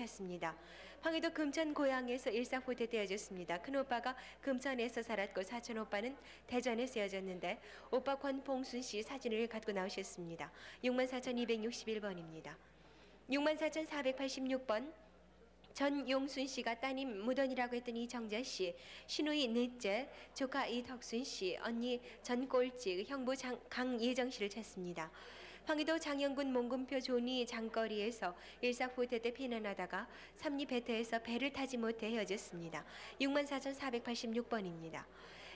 찾습니다. 황해도 금천 고향에서 일상포대되어졌습니다. 큰오빠가 금천에서 살았고 사촌 오빠는 대전에서 헤어졌는데 오빠 권봉순 씨 사진을 갖고 나오셨습니다. 64,261번입니다. 64,486번 전용순 씨가 따님 무던이라고 했던 이정자 씨, 신우이 넷째, 조카 이덕순 씨, 언니 전꼴찌, 형부 강예정 씨를 찾습니다. 황해도 장영군 몽금표 조니 장거리에서 일사후퇴 때 피난하다가 삼리 배터에서 배를 타지 못해 헤어졌습니다. 64,486번입니다.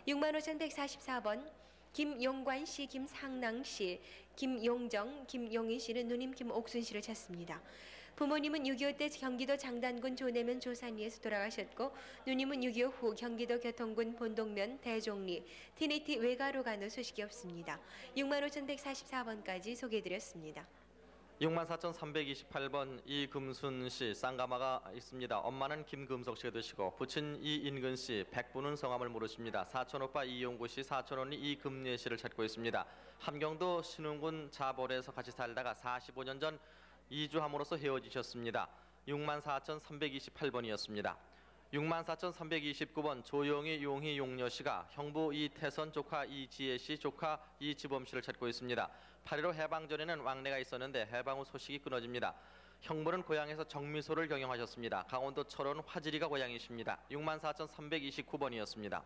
65,144번 김용관 씨, 김상낭 씨, 김용정, 김용희 씨는 누님 김옥순 씨를 찾습니다. 부모님은 6.25 때 경기도 장단군 조내면 조산리에서 돌아가셨고 누님은 6.25 후 경기도 교통군 본동면 대종리 티니티 외가로 간 후 소식이 없습니다. 65,144번까지 소개해드렸습니다. 64,328번 이금순 씨 쌍가마가 있습니다. 엄마는 김금석 씨가 되시고 부친 이인근 씨, 백부는 성함을 모르십니다. 사촌 오빠 이용구 씨, 사촌 언니 이금예 씨를 찾고 있습니다. 함경도 신흥군 자볼에서 같이 살다가 45년 전 이주함으로써 헤어지셨습니다. 64,328번이었습니다. 64,329번 조용희, 용희, 용녀 씨가 형부 이태선, 조카 이지혜 씨, 조카 이지범 씨를 찾고 있습니다. 8.15 해방 전에는 왕래가 있었는데 해방 후 소식이 끊어집니다. 형부는 고향에서 정미소를 경영하셨습니다. 강원도 철원 화지리가 고향이십니다. 64,329번이었습니다.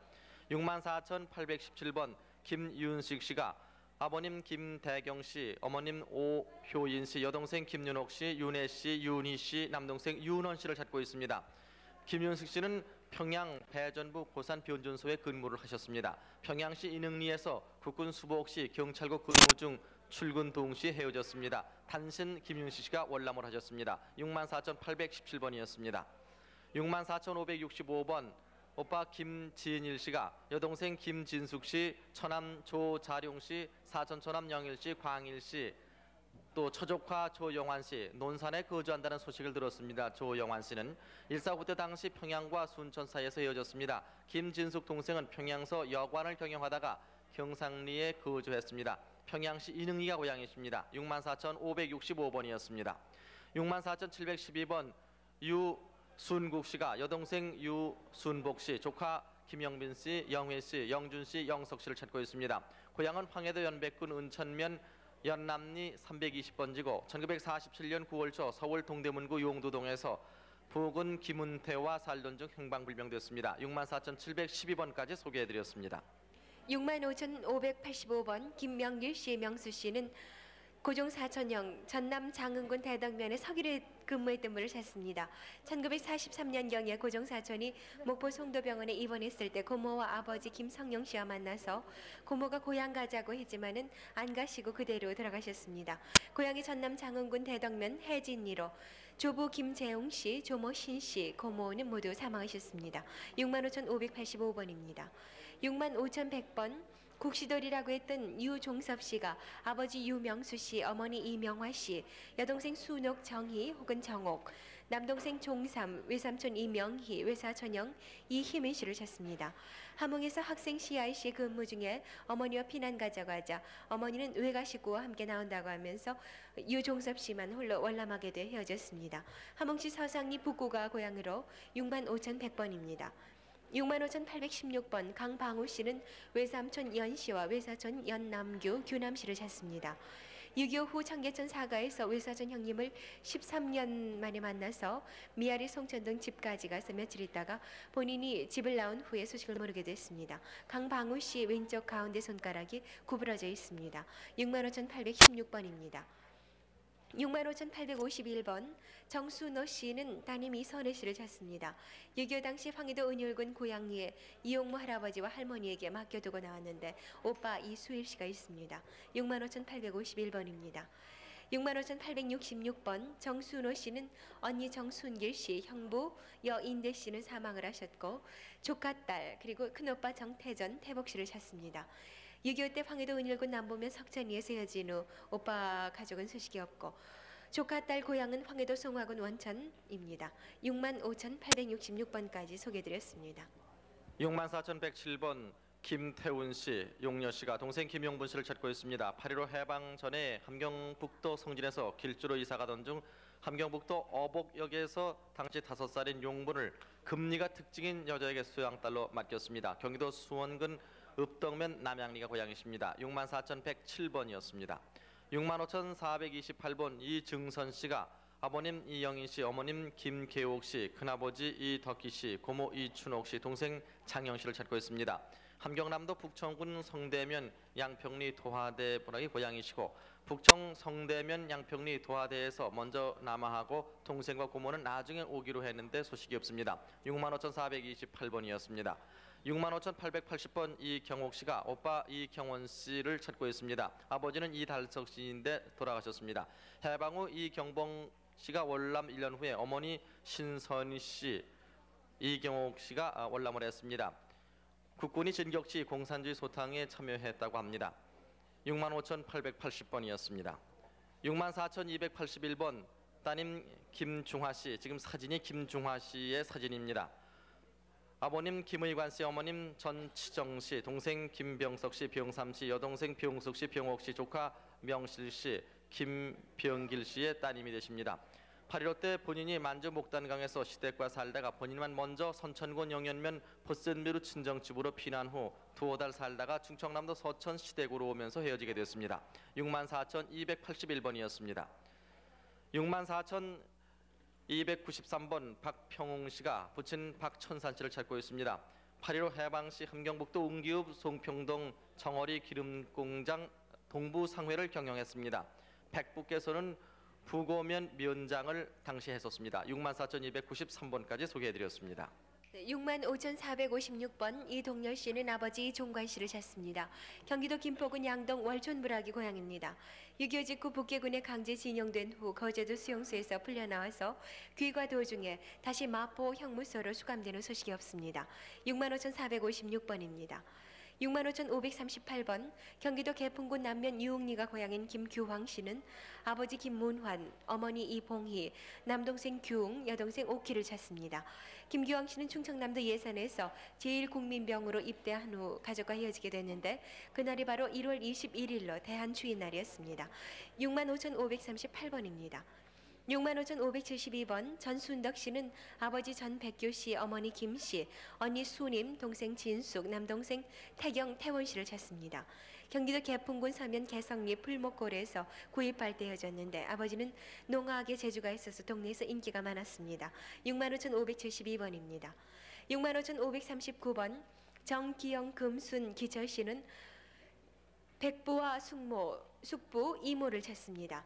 64,817번 김윤식 씨가 아버님 김대경 씨, 어머님 오효인 씨, 여동생 김윤옥 씨, 윤혜 씨, 윤희 씨, 남동생 윤원 씨를 찾고 있습니다. 김윤식 씨는 평양 배전부 고산 변전소에 근무를 하셨습니다. 평양시 인흥리에서 국군 수복시 경찰국 근무 중 출근 동시 헤어졌습니다. 단신 김윤식 씨가 월남을 하셨습니다. 64,817번이었습니다. 64,565번 오빠 김진일 씨가 여동생 김진숙 씨, 처남 조자룡 씨, 사촌 처남 영일 씨, 광일 씨, 또 처조카 조영환 씨, 논산에 거주한다는 소식을 들었습니다. 조영환 씨는 일사후퇴 당시 평양과 순천 사이에서 헤어졌습니다. 김진숙 동생은 평양서 여관을 경영하다가 경상리에 거주했습니다. 평양시 인흥리가 고향이십니다. 64,565번이었습니다. 64,712번 유순국 씨가 여동생 유순복 씨, 조카 김영빈 씨, 영회 씨, 영준 씨, 영석 씨를 찾고 있습니다. 고향은 황해도 연백군 은천면 연남리 320번지고 1947년 9월 초 서울 동대문구 용두동에서 부군 김은태와 살던 중 행방불명됐습니다. 64,712번까지 소개해드렸습니다. 65,585번 김명길 씨, 명수 씨는 고종 사천형 전남 장흥군 대덕면에 서기를 근무했던 분을 찾습니다. 1943년경에 고종 사천이 목포 송도병원에 입원했을 때 고모와 아버지 김성영 씨와 만나서 고모가 고향 가자고 했지만은 안 가시고 그대로 돌아가셨습니다. 고향이 전남 장흥군 대덕면 해진리로 조부 김재웅 씨, 조모 신 씨, 고모는 모두 사망하셨습니다. 65,585번입니다. 65,100번 국시돌이라고 했던 유종섭 씨가 아버지 유명수 씨, 어머니 이명화 씨, 여동생 수녹 정희 혹은 정옥, 남동생 종삼, 외삼촌 이명희, 외사촌형 이희민 씨를 찾습니다. 함흥에서 학생 CIC 근무 중에 어머니와 피난 가자고 하자 어머니는 외가 식구와 함께 나온다고 하면서 유종섭 씨만 홀로 월남하게 돼 헤어졌습니다. 함흥시 서상리 북구가 고향으로 65,100번입니다. 65,816번 강방우 씨는 외삼촌 연 씨와 외사촌 연남규, 규남 씨를 찾습니다. 6.25 후 청계천 사가에서 외사촌 형님을 13년 만에 만나서 미아리 송천 등 집까지 가서 며칠 있다가 본인이 집을 나온 후에 소식을 모르게 됐습니다. 강방우 씨 왼쪽 가운데 손가락이 구부러져 있습니다. 65,816번입니다. 65,851번 정순호 씨는 따님 이선혜 씨를 찾습니다. 6.25 당시 황해도 은율군 고향리에 이용무 할아버지와 할머니에게 맡겨두고 나왔는데 오빠 이수일 씨가 있습니다. 65,851번입니다. 65,866번 정순호 씨는 언니 정순길 씨, 형부 여인대 씨는 사망을 하셨고 조카딸 그리고 큰오빠 정태전, 태복 씨를 찾습니다. 6.25 때 황해도 은일군 남부면 석천리에서 헤어진 후 오빠 가족은 소식이 없고 조카딸 고향은 황해도 송화군 원천입니다. 65,866번까지 소개드렸습니다. 64,107번 김태훈 씨, 용녀 씨가 동생 김용분 씨를 찾고 있습니다. 8.15 해방 전에 함경북도 성진에서 길주로 이사 가던 중 함경북도 어복역에서 당시 5살인 용분을 금리가 특징인 여자에게 수양딸로 맡겼습니다. 경기도 수원군 읍덕면 남양리가 고향이십니다. 64,107번이었습니다. 65,428번 이증선 씨가 아버님 이영희 씨, 어머님 김계옥 씨, 큰아버지 이덕희 씨, 고모 이춘옥 씨, 동생 장영 씨를 찾고 있습니다. 함경남도 북청군 성대면 양평리 도화대 분학이 고향이시고 북청 성대면 양평리 도화대에서 먼저 남아하고 동생과 고모는 나중에 오기로 했는데 소식이 없습니다. 65,428번이었습니다. 65,880번 이경옥 씨가 오빠 이경원 씨를 찾고 있습니다. 아버지는 이달석 씨인데 돌아가셨습니다. 해방 후 이경봉 씨가 월남 1년 후에 어머니 신선희 씨, 이경옥 씨가 월남을 했습니다. 국군이 진격시 공산주의 소탕에 참여했다고 합니다. 65,880번이었습니다. 64,281번 따님 김중화 씨, 지금 사진이 김중화 씨의 사진입니다. 아버님 김의관 씨, 어머님 전치정 씨, 동생 김병석 씨, 병삼 씨, 여동생 병숙 씨, 병옥 씨, 조카 명실 씨, 김병길 씨의 따님이 되십니다. 8.15 때 본인이 만주 목단강에서 시댁과 살다가 본인만 먼저 선천군 영연면 포센미루 친정집으로 피난 후 두어 달 살다가 충청남도 서천 시댁으로 오면서 헤어지게 됐습니다. 64,281번이었습니다. 64,293번 박평웅 씨가 부친 박천산 씨를 찾고 있습니다. 8.15 해방 시 함경북도 웅기읍 송평동 정어리 기름공장 동부 상회를 경영했습니다. 백부께서는 부고면 면장을 당시 했었습니다. 64,293번까지 소개해드렸습니다. 65,456번 이동열 씨는 아버지 이종관 씨를 찾습니다. 경기도 김포군 양동 월촌부락이 고향입니다. 6.25 직후 북계군에 강제 진용된 후 거제도 수용소에서 풀려나와서 귀가 도중에 다시 마포 형무소로 수감되는 소식이 없습니다. 65,456번입니다. 65,538번 경기도 개풍군 남면 유흥리가 고향인 김규황 씨는 아버지 김문환, 어머니 이봉희, 남동생 규웅, 여동생 오키를 찾습니다. 김규황 씨는 충청남도 예산에서 제1국민병으로 입대한 후 가족과 헤어지게 됐는데 그날이 바로 1월 21일로 대한주의날이었습니다. 65,538번입니다. 65,572번 전순덕 씨는 아버지 전백교 씨, 어머니 김 씨, 언니 수님, 동생 진숙, 남동생 태경, 태원 씨를 찾습니다. 경기도 개풍군 서면 개성리 풀목골에서 구입할 때 헤어졌는데 아버지는 농아하게 재주가 있어서 동네에서 인기가 많았습니다. 65,572번입니다. 65,539번 정기영, 금순, 기철 씨는 백부와 숙부, 이모를 찾습니다.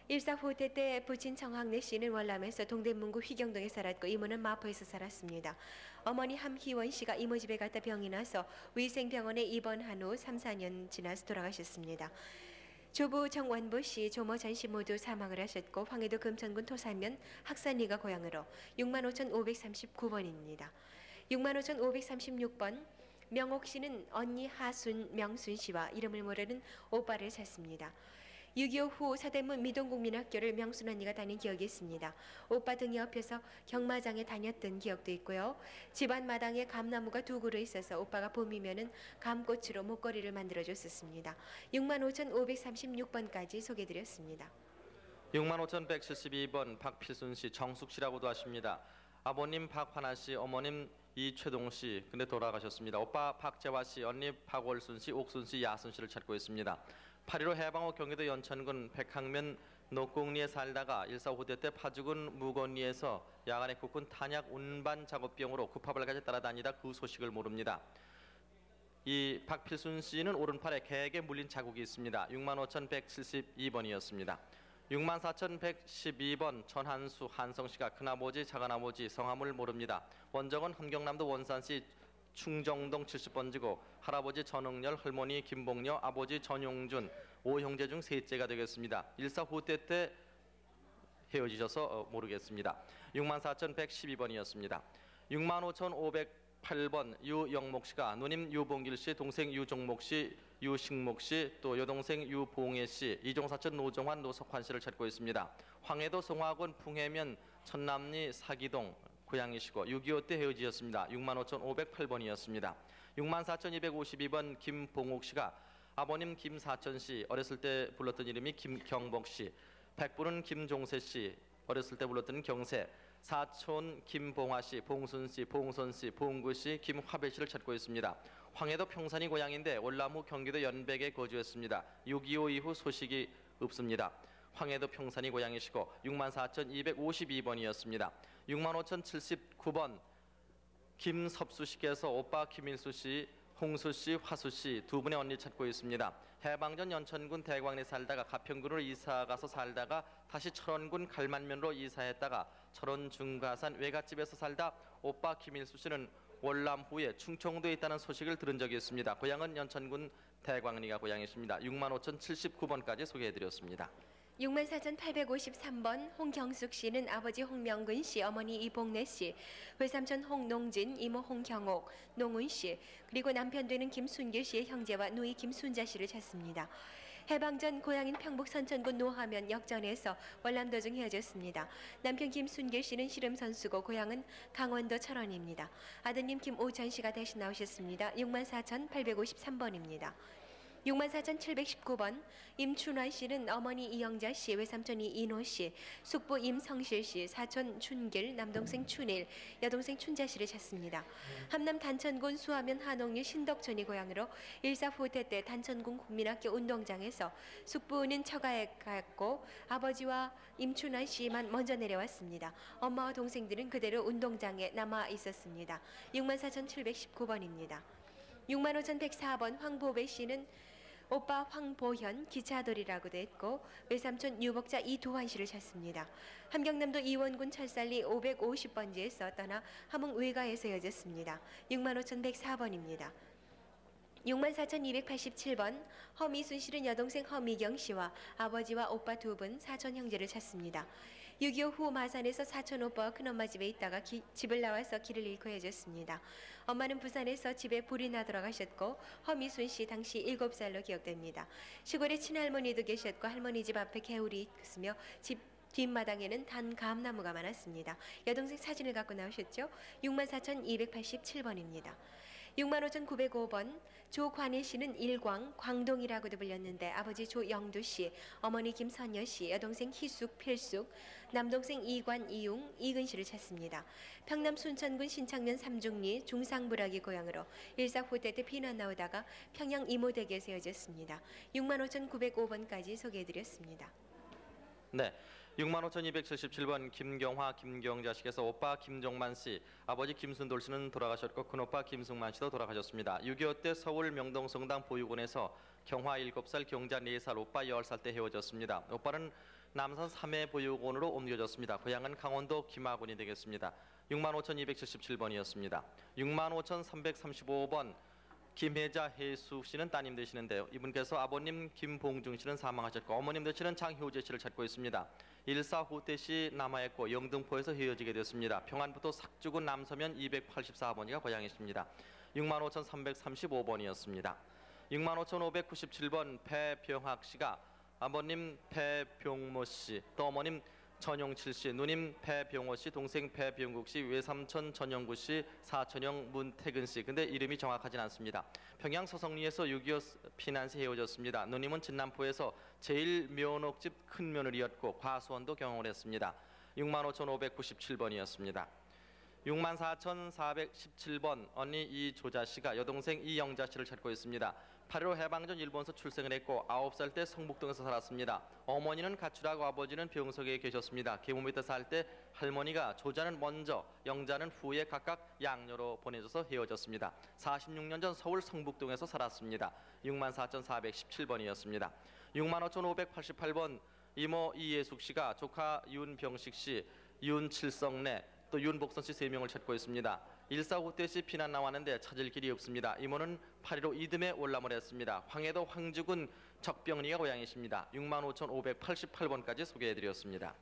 일사후퇴 때 부친 정학래 씨는 월남에서 동대문구 휘경동에 살았고 이모는 마포에서 살았습니다. 어머니 함희원 씨가 이모 집에 갔다 병이 나서 위생병원에 입원한 후 3, 4년 지나서 돌아가셨습니다. 조부 정원보 씨, 조모 전 씨 모두 사망을 하셨고 황해도 금천군 토산면 학산리가 고향으로 65,539번입니다. 65,536번 명옥 씨는 언니 하순, 명순 씨와 이름을 모르는 오빠를 찾습니다. 6.25 후 서대문 미동국민학교를 명순 언니가 다닌 기억이 있습니다. 오빠 등 옆에서 경마장에 다녔던 기억도 있고요. 집안 마당에 감나무가 2그루 있어서 오빠가 봄이면은 감꽃으로 목걸이를 만들어줬었습니다. 65,536번까지 소개드렸습니다. 65,172번 박필순 씨, 정숙 씨라고도 하십니다. 아버님 박환아 씨, 어머님 이최동 씨, 근데 돌아가셨습니다. 오빠 박재화 씨, 언니 박월순 씨, 옥순 씨, 야순 씨를 찾고 있습니다. 8.15 해방 후 경기도 연천군 백항면 녹곡리에 살다가 1.4 후대 때 파주군 무건리에서 야간에 국군 탄약 운반 작업병으로 구파발까지 따라다니다 그 소식을 모릅니다. 이 박필순 씨는 오른팔에 개에게 물린 자국이 있습니다. 65,172번이었습니다. 64,112번 전한수, 한성 씨가 큰아버지, 작은아버지 성함을 모릅니다. 원정은 함경남도 원산시 충정동 70번지고 할아버지 전응열, 할머니 김봉녀, 아버지 전용준, 5형제 중 셋째가 되겠습니다. 1.4 후대 때 헤어지셔서 모르겠습니다. 64,112번이었습니다. 65,508번 유영목 씨가 누님 유봉길 씨, 동생 유종목 씨, 유식목 씨, 또 여동생 유봉혜 씨, 이종사촌 노정환, 노석환 씨를 찾고 있습니다. 황해도 송화군 풍해면 천남리 사기동 고향이시고 6.25 때 헤어지셨습니다. 65,508번이었습니다. 64,252번 김봉옥 씨가 아버님 김사천 씨, 어렸을 때 불렀던 이름이 김경복 씨, 백부는 김종세 씨, 어렸을 때 불렀던 경세, 사촌 김봉화 씨, 봉순 씨, 봉선 씨, 봉구 씨, 김화배 씨를 찾고 있습니다. 황해도 평산이 고향인데 월남 후 경기도 연백에 거주했습니다. 6.25 이후 소식이 없습니다. 황해도 평산이 고향이시고 64,252번이었습니다. 65,079번 김섭수 씨께서 오빠 김일수 씨, 홍수 씨, 화수 씨 두 분의 언니 찾고 있습니다. 해방전 연천군 대광리 살다가 가평군으로 이사가서 살다가 다시 철원군 갈만면으로 이사했다가 철원 중가산 외갓집에서 살다 오빠 김일수 씨는 월남 후에 충청도에 있다는 소식을 들은 적이 있습니다. 고향은 연천군 대광리가 고향이십니다. 65,079번까지 소개해드렸습니다. 64,853번 홍경숙 씨는 아버지 홍명근 씨, 어머니 이봉래 씨, 외삼촌 홍농진, 이모 홍경옥, 농운 씨, 그리고 남편 되는 김순길 씨의 형제와 누이 김순자 씨를 찾습니다. 해방 전 고향인 평북 선천군 노하면 역전에서 월남도 중 헤어졌습니다. 남편 김순길 씨는 씨름 선수고 고향은 강원도 철원입니다. 아드님 김오찬 씨가 대신 나오셨습니다. 64,853번입니다. 64,719번 임춘화 씨는 어머니 이영자 씨, 외삼촌 이인호 씨, 숙부 임성실 씨, 사촌 춘길, 남동생 춘일, 여동생 춘자 씨를 찾습니다. 함남 단천군 수하면 한옥리 신덕촌이 고향으로 일사후퇴 때 단천군 국민학교 운동장에서 숙부는 처가에 갔고 아버지와 임춘화 씨만 먼저 내려왔습니다. 엄마와 동생들은 그대로 운동장에 남아 있었습니다. 64,719번입니다. 65,104번 황보배 씨는 오빠 황보현 기차돌이라고도 했고 외삼촌 유복자 이도환 씨를 찾습니다. 함경남도 이원군 철살리 550번지에서 떠나 함흥 외가에서 헤어졌습니다. 65,104번입니다. 64,287번 허미순 씨는 여동생 허미경 씨와 아버지와 오빠 두 분 사촌 형제를 찾습니다. 6.25 후 마산에서 사촌 오빠와 큰엄마 집에 있다가 집을 나와서 길을 잃고 헤어졌습니다. 엄마는 부산에서 집에 불이 나 돌아가셨고 허미순 씨 당시 7살로 기억됩니다. 시골에 친할머니도 계셨고 할머니 집 앞에 개울이 있으며 집 뒷마당에는 단 감나무가 많았습니다. 여동생 사진을 갖고 나오셨죠? 64,287번입니다. 65,905번 조관일 씨는 일광, 광동이라고도 불렸는데 아버지 조영두 씨, 어머니 김선여 씨, 여동생 희숙, 필숙, 남동생 이관, 이용, 이근 씨를 찾습니다. 평남 순천군 신창면 삼중리 중상부락이 고향으로 일사후퇴 때 피난 나오다가 평양 이모댁에서 헤어졌습니다. 65,905번까지 소개해드렸습니다. 네. 65,277번 김경화, 김경자 씨께서 오빠 김종만 씨, 아버지 김순돌 씨는 돌아가셨고 큰오빠 김승만 씨도 돌아가셨습니다. 6.25 때 서울 명동성당 보육원에서 경화 7살, 경자 4살, 오빠 10살 때 헤어졌습니다. 오빠는 남산 3회 보육원으로 옮겨졌습니다. 고향은 강원도 김하군이 되겠습니다. 65,277번이었습니다. 65,335번 김혜자 혜수 씨는 따님 되시는데요. 이분께서 아버님 김봉중 씨는 사망하셨고 어머님 되시는 장효재 씨를 찾고 있습니다. 일사후퇴 시 남하했고 영등포에서 헤어지게 됐습니다. 평안부터 삭주군 남서면 284번이가 고향이십니다. 65,335번이었습니다. 65,597번 배병학 씨가 아버님 배병모 씨, 또 어머님 전용칠 씨, 누님 배병호 씨, 동생 배병국 씨, 외삼촌 전영구 씨, 사촌형 문태근 씨. 근데 이름이 정확하진 않습니다. 평양 서성리에서 6.25 피난 시 헤어졌습니다. 누님은 진남포에서 제1묘목집 큰 며느리였고 과수원도 경험을 했습니다. 65,597번이었습니다. 64,417번 언니 이조자 씨가 여동생 이영자 씨를 찾고 있습니다. 8.15 해방전 일본서 출생을 했고 9살 때 성북동에서 살았습니다. 어머니는 가출하고 아버지는 병석에 계셨습니다. 계모 밑에 살 때 할머니가 조자는 먼저 영자는 후에 각각 양녀로 보내줘서 헤어졌습니다. 46년 전 서울 성북동에서 살았습니다. 64,417번이었습니다. 65,588번 이모 이예숙 씨가 조카 윤병식 씨, 윤칠성래 또 윤복선 씨 3명을 찾고 있습니다. 일사후퇴 시 피난 나왔는데 찾을 길이 없습니다. 이모는 8.15 이듬해 월남을 했습니다. 황해도 황주군 적병리가 고향이십니다. 65,588번까지 소개해드렸습니다.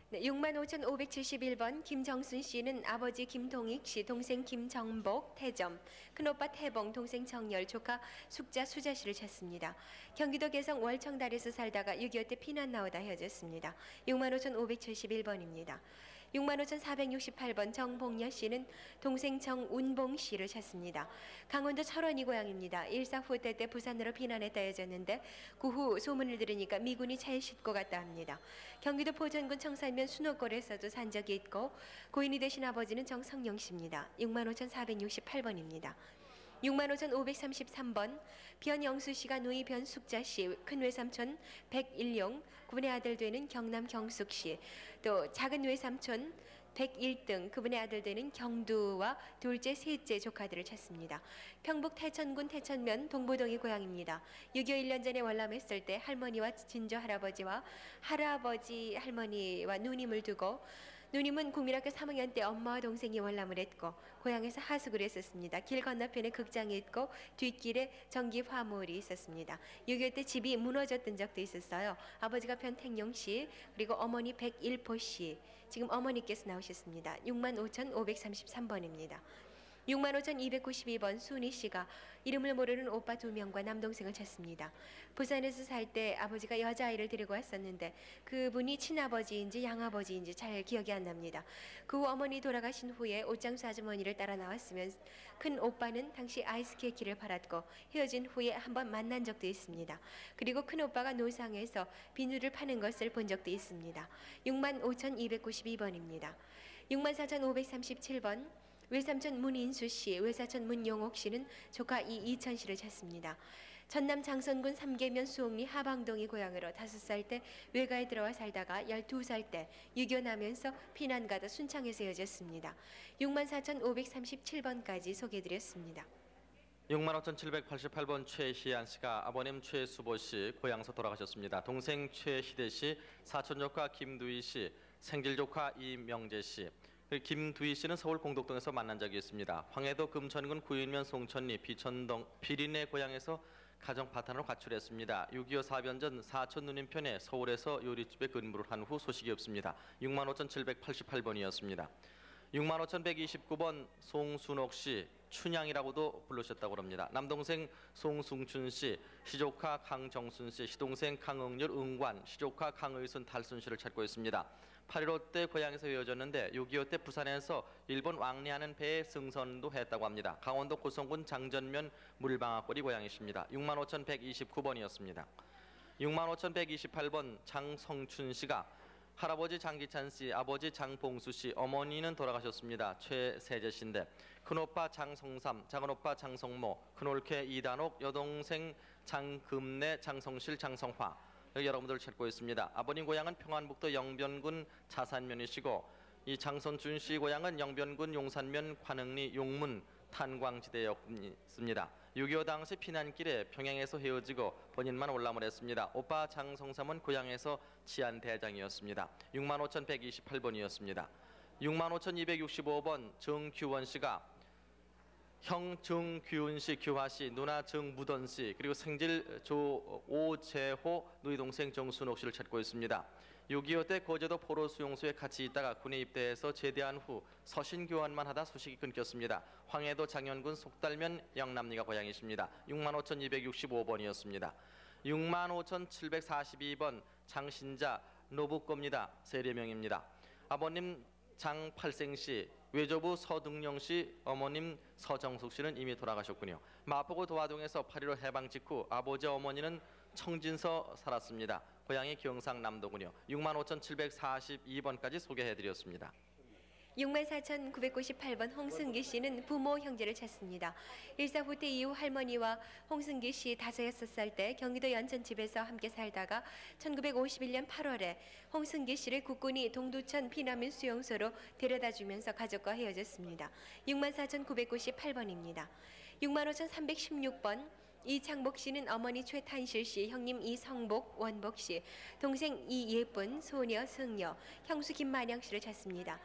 네, 65,571번 김정순 씨는 아버지 김동익 씨, 동생 김정복, 태점, 큰오빠 태봉, 동생 정열, 조카 숙자 수자 씨를 찾습니다. 경기도 개성 월청달에서 살다가 6.25 때 피난 나오다 헤어졌습니다. 65,571번입니다. 65,468번 정봉여 씨는 동생 정운봉 씨를 찾습니다. 강원도 철원이 고향입니다. 일사 후퇴 때 부산으로 피난했다 해졌는데 그 후 소문을 들으니까 미군이 차에 싣고 갔다 합니다. 경기도 포천군 청산면 순옥골에서도 산 적이 있고 고인이 되신 아버지는 정성영 씨입니다. 65,468번입니다. 65,533번 변영수 씨가 누이 변숙자 씨, 큰 외삼촌 백일용, 그분의 아들 되는 경남 경숙 씨, 또 작은 외삼촌 101등 그분의 아들 되는 경두와 둘째, 셋째 조카들을 찾습니다. 평북 태천군 태천면 동보동이 고향입니다. 6.25 1년 전에 월남했을 때 할머니와 진조 할아버지와 할아버지 할머니와 누님을 두고 누님은 국민학교 3학년 때 엄마와 동생이 월남을 했고 고향에서 하숙을 했었습니다. 길 건너편에 극장이 있고 뒷길에 전기 화물이 있었습니다. 6.25 때 집이 무너졌던 적도 있었어요. 아버지가 변택용 씨 그리고 어머니 백일포 씨 지금 어머니께서 나오셨습니다. 65,533번입니다. 65,292번 순희 씨가 이름을 모르는 오빠 2명과 남동생을 찾습니다. 부산에서 살 때 아버지가 여자아이를 데리고 왔었는데 그분이 친아버지인지 양아버지인지 잘 기억이 안 납니다. 그 후 어머니 돌아가신 후에 옷장수 아주머니를 따라 나왔으면 큰 오빠는 당시 아이스케이크를 팔았고 헤어진 후에 한번 만난 적도 있습니다. 그리고 큰 오빠가 노상에서 비누를 파는 것을 본 적도 있습니다. 65,292번입니다. 64,537번 외삼촌 문인수 씨, 외사촌 문용옥 씨는 조카 이천 씨를 찾습니다. 전남 장선군 삼계면 수옥리 하방동이 고향으로 5살 때 외가에 들어와 살다가 12살 때 유교 나면서 피난 가다 순창에서 헤어졌습니다. 64,537번까지 소개해드렸습니다. 65,788번 최희안 씨가 아버님 최수보 씨 고향서 돌아가셨습니다. 동생 최희대 씨, 사촌 조카 김두희 씨, 생질 조카 이명재 씨. 김두희 씨는 서울 공덕동에서 만난 적이 있습니다. 황해도 금천군 구인면 송천리 비천동 비린내 고향에서 가정 파탄으로 가출했습니다. 6.25 사변 전 사촌 누님 편에 서울에서 요리집에 근무를 한 후 소식이 없습니다. 65,788번이었습니다. 65,129번 송순옥 씨, 춘향이라고도 부르셨다고 합니다. 남동생 송승춘 씨, 시조카 강정순 씨, 시동생 강응률 응관, 시조카 강의순 달순 씨를 찾고 있습니다. 8.15 때 고향에서 헤어졌는데 6.25 때 부산에서 일본 왕래하는 배에 승선도 했다고 합니다. 강원도 고성군 장전면 물방아골이 고향이십니다. 65,129번이었습니다. 65,128번 장성춘 씨가 할아버지 장기찬 씨, 아버지 장봉수 씨, 어머니는 돌아가셨습니다. 최세재 씨인데 큰오빠 장성삼, 작은오빠 장성모, 큰올케 이단옥, 여동생 장금래, 장성실, 장성화 여기 여러분들 찾고 있습니다. 아버님 고향은 평안북도 영변군 자산면이시고 이 장선준 씨 고향은 영변군 용산면 관흥리 용문 탄광지대였습니다. 6.25 당시 피난길에 평양에서 헤어지고 본인만 올라물 했습니다. 오빠 장성삼은 고향에서 치안대장이었습니다. 65,128번이었습니다. 65,265번 정규원 씨가 형 정규은 씨, 규화 씨, 누나 정무던 씨, 그리고 생질 오재호 누이 동생 정순옥 씨를 찾고 있습니다. 6.25 때 거제도 포로 수용소에 같이 있다가 군에 입대해서 제대한 후 서신 교환만 하다 소식이 끊겼습니다. 황해도 장현군 속달면 영남리가 고향이십니다. 65,265번이었습니다. 65,742번 장신자 노부겁니다. 세례명입니다. 아버님 장팔생 씨, 외조부 서등령 씨, 어머님 서정숙 씨는 이미 돌아가셨군요. 마포구 도화동에서 8.15 해방 직후 아버지 어머니는 청진서 살았습니다. 고향이 경상남도군요. 65,742번까지 소개해드렸습니다. 64,998번 홍승기 씨는 부모 형제를 찾습니다. 일사 후퇴 이후 할머니와 홍승기 씨 5-6살 때 경기도 연천 집에서 함께 살다가 1951년 8월에 홍승기 씨를 국군이 동두천 피난민 수용소로 데려다주면서 가족과 헤어졌습니다. 64,998번입니다. 65,316번 이창복 씨는 어머니 최탄실 씨, 형님 이성복, 원복 씨, 동생 이예쁜, 소녀, 승려, 형수 김만영 씨를 찾습니다.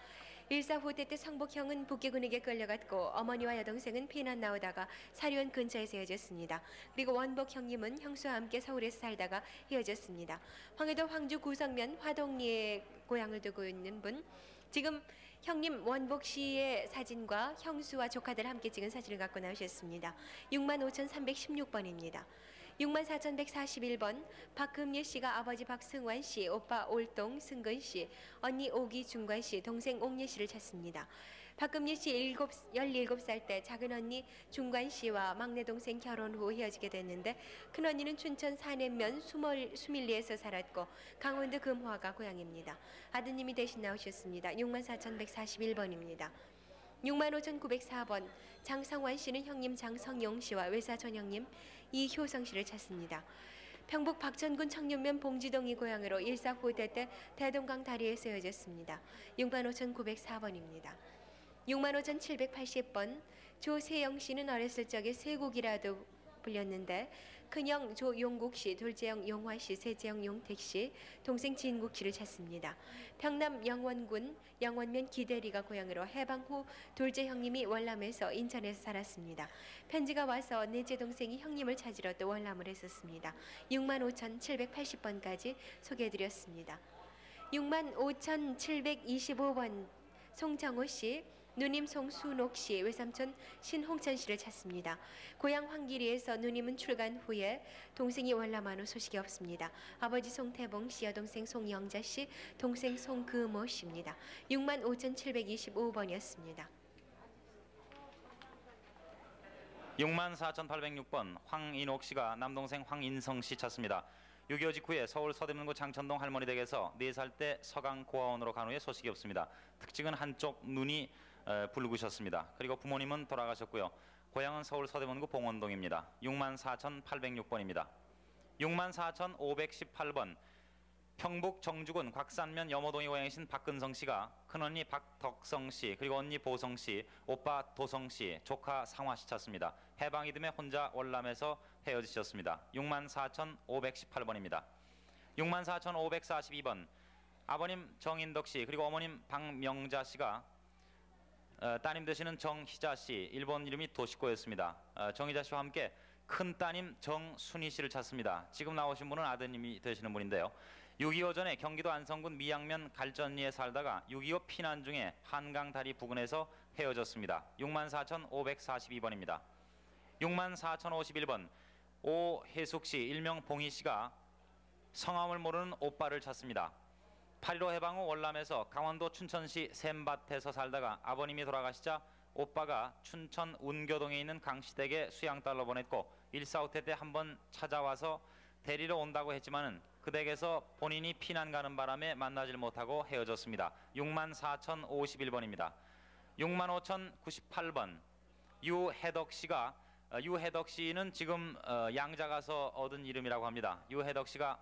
일사 후퇴 때 성복형은 북계군에게 끌려갔고 어머니와 여동생은 피난 나오다가 사료원 근처에서 헤어졌습니다. 그리고 원복 형님은 형수와 함께 서울에서 살다가 헤어졌습니다. 황해도 황주 구성면 화동리에 고향을 두고 있는 분, 지금 형님 원복 씨의 사진과 형수와 조카들 함께 찍은 사진을 갖고 나오셨습니다. 65,316번입니다. 64,141번 박금예 씨가 아버지 박승환 씨, 오빠 올동 승근 씨, 언니 오기중관 씨, 동생 옥예 씨를 찾습니다. 박금예 씨 17살 때 작은 언니 중관 씨와 막내 동생 결혼 후 헤어지게 됐는데 큰 언니는 춘천 산해면 수밀리에서 살았고 강원도 금화가 고향입니다. 아드님이 대신 나오셨습니다. 64,141번입니다. 65,904번 장성환 씨는 형님 장성용 씨와 외사촌 형님 이효성 씨를 찾습니다. 평북 박전군 청년면 봉지동이 고향으로 일사후대 때 대동강 다리에 세워졌습니다. 65,904번입니다. 65,780번 조세영 씨는 어렸을 적에 세국이라도 불렸는데 큰형 조용국 씨, 둘째형 용화 씨, 셋째형 용택 씨, 동생 진국 씨를 찾습니다. 평남 영원군 영원면 기대리가 고향으로 해방 후 둘째 형님이 월남에서 인천에서 살았습니다. 편지가 와서 넷째 동생이 형님을 찾으러 또 월남을 했었습니다. 65,780번까지 소개해드렸습니다. 65,725번 송정호 씨, 누님 송순옥 씨, 외삼촌 신홍천 씨를 찾습니다. 고향 황기리에서 누님은 출간 후에 동생이 월남한 후 소식이 없습니다. 아버지 송태봉 씨, 여동생 송영자 씨, 동생 송금호 씨입니다. 65,725번이었습니다. 64,806번 황인옥 씨가 남동생 황인성 씨 찾습니다. 6.25 직후에 서울 서대문구 장천동 할머니 댁에서 4살 때 서강 고아원으로 간 후에 소식이 없습니다. 특징은 한쪽 눈이 붉으셨습니다. 그리고 부모님은 돌아가셨고요. 고향은 서울 서대문구 봉원동입니다. 64,806번입니다. 64,518번 평북 정주군 곽산면 염호동이 고향이신 박근성 씨가 큰언니 박덕성 씨, 그리고 언니 보성 씨, 오빠 도성 씨, 조카 상화 씨 찾습니다. 해방 이듬해 혼자 월남에서 헤어지셨습니다. 64,518번입니다. 64,542번 아버님 정인덕 씨, 그리고 어머님 박명자 씨가 따님 되시는 정희자 씨, 일본 이름이 도시코였습니다. 정희자 씨와 함께 큰 따님 정순희 씨를 찾습니다. 지금 나오신 분은 아드님이 되시는 분인데요. 6.25 전에 경기도 안성군 미양면 갈전리에 살다가 6.25 피난 중에 한강 다리 부근에서 헤어졌습니다. 64,542번입니다. 64,051번 오혜숙 씨, 일명 봉희 씨가 성함을 모르는 오빠를 찾습니다. 8.15 해방 후 월남에서 강원도 춘천시 샘밭에서 살다가 아버님이 돌아가시자 오빠가 춘천 운교동에 있는 강씨댁에 수양달러 보냈고 일사후퇴 때 한번 찾아와서 데리러 온다고 했지만은 그 댁에서 본인이 피난 가는 바람에 만나질 못하고 헤어졌습니다. 64,051번입니다. 65,098번 유혜덕 씨가 유혜덕 씨는 지금 양자 가서 얻은 이름이라고 합니다. 유혜덕 씨가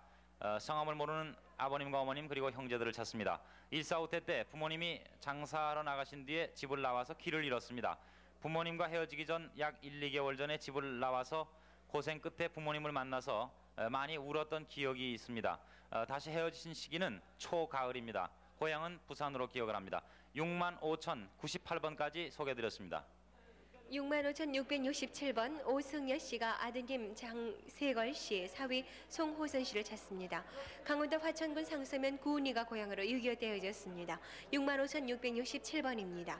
성함을 모르는 아버님과 어머님 그리고 형제들을 찾습니다. 일사후퇴 때 부모님이 장사하러 나가신 뒤에 집을 나와서 길을 잃었습니다. 부모님과 헤어지기 전 약 1, 2개월 전에 집을 나와서 고생 끝에 부모님을 만나서 많이 울었던 기억이 있습니다. 다시 헤어지신 시기는 초가을입니다. 고향은 부산으로 기억을 합니다. 65,098번까지 소개해드렸습니다. 65,667번 오승여 씨가 아드님 장세걸 씨, 사위 송호선 씨를 찾습니다. 강원도 화천군 상서면 구은이가 고향으로 6.25 때 헤어졌습니다. 65,667번입니다.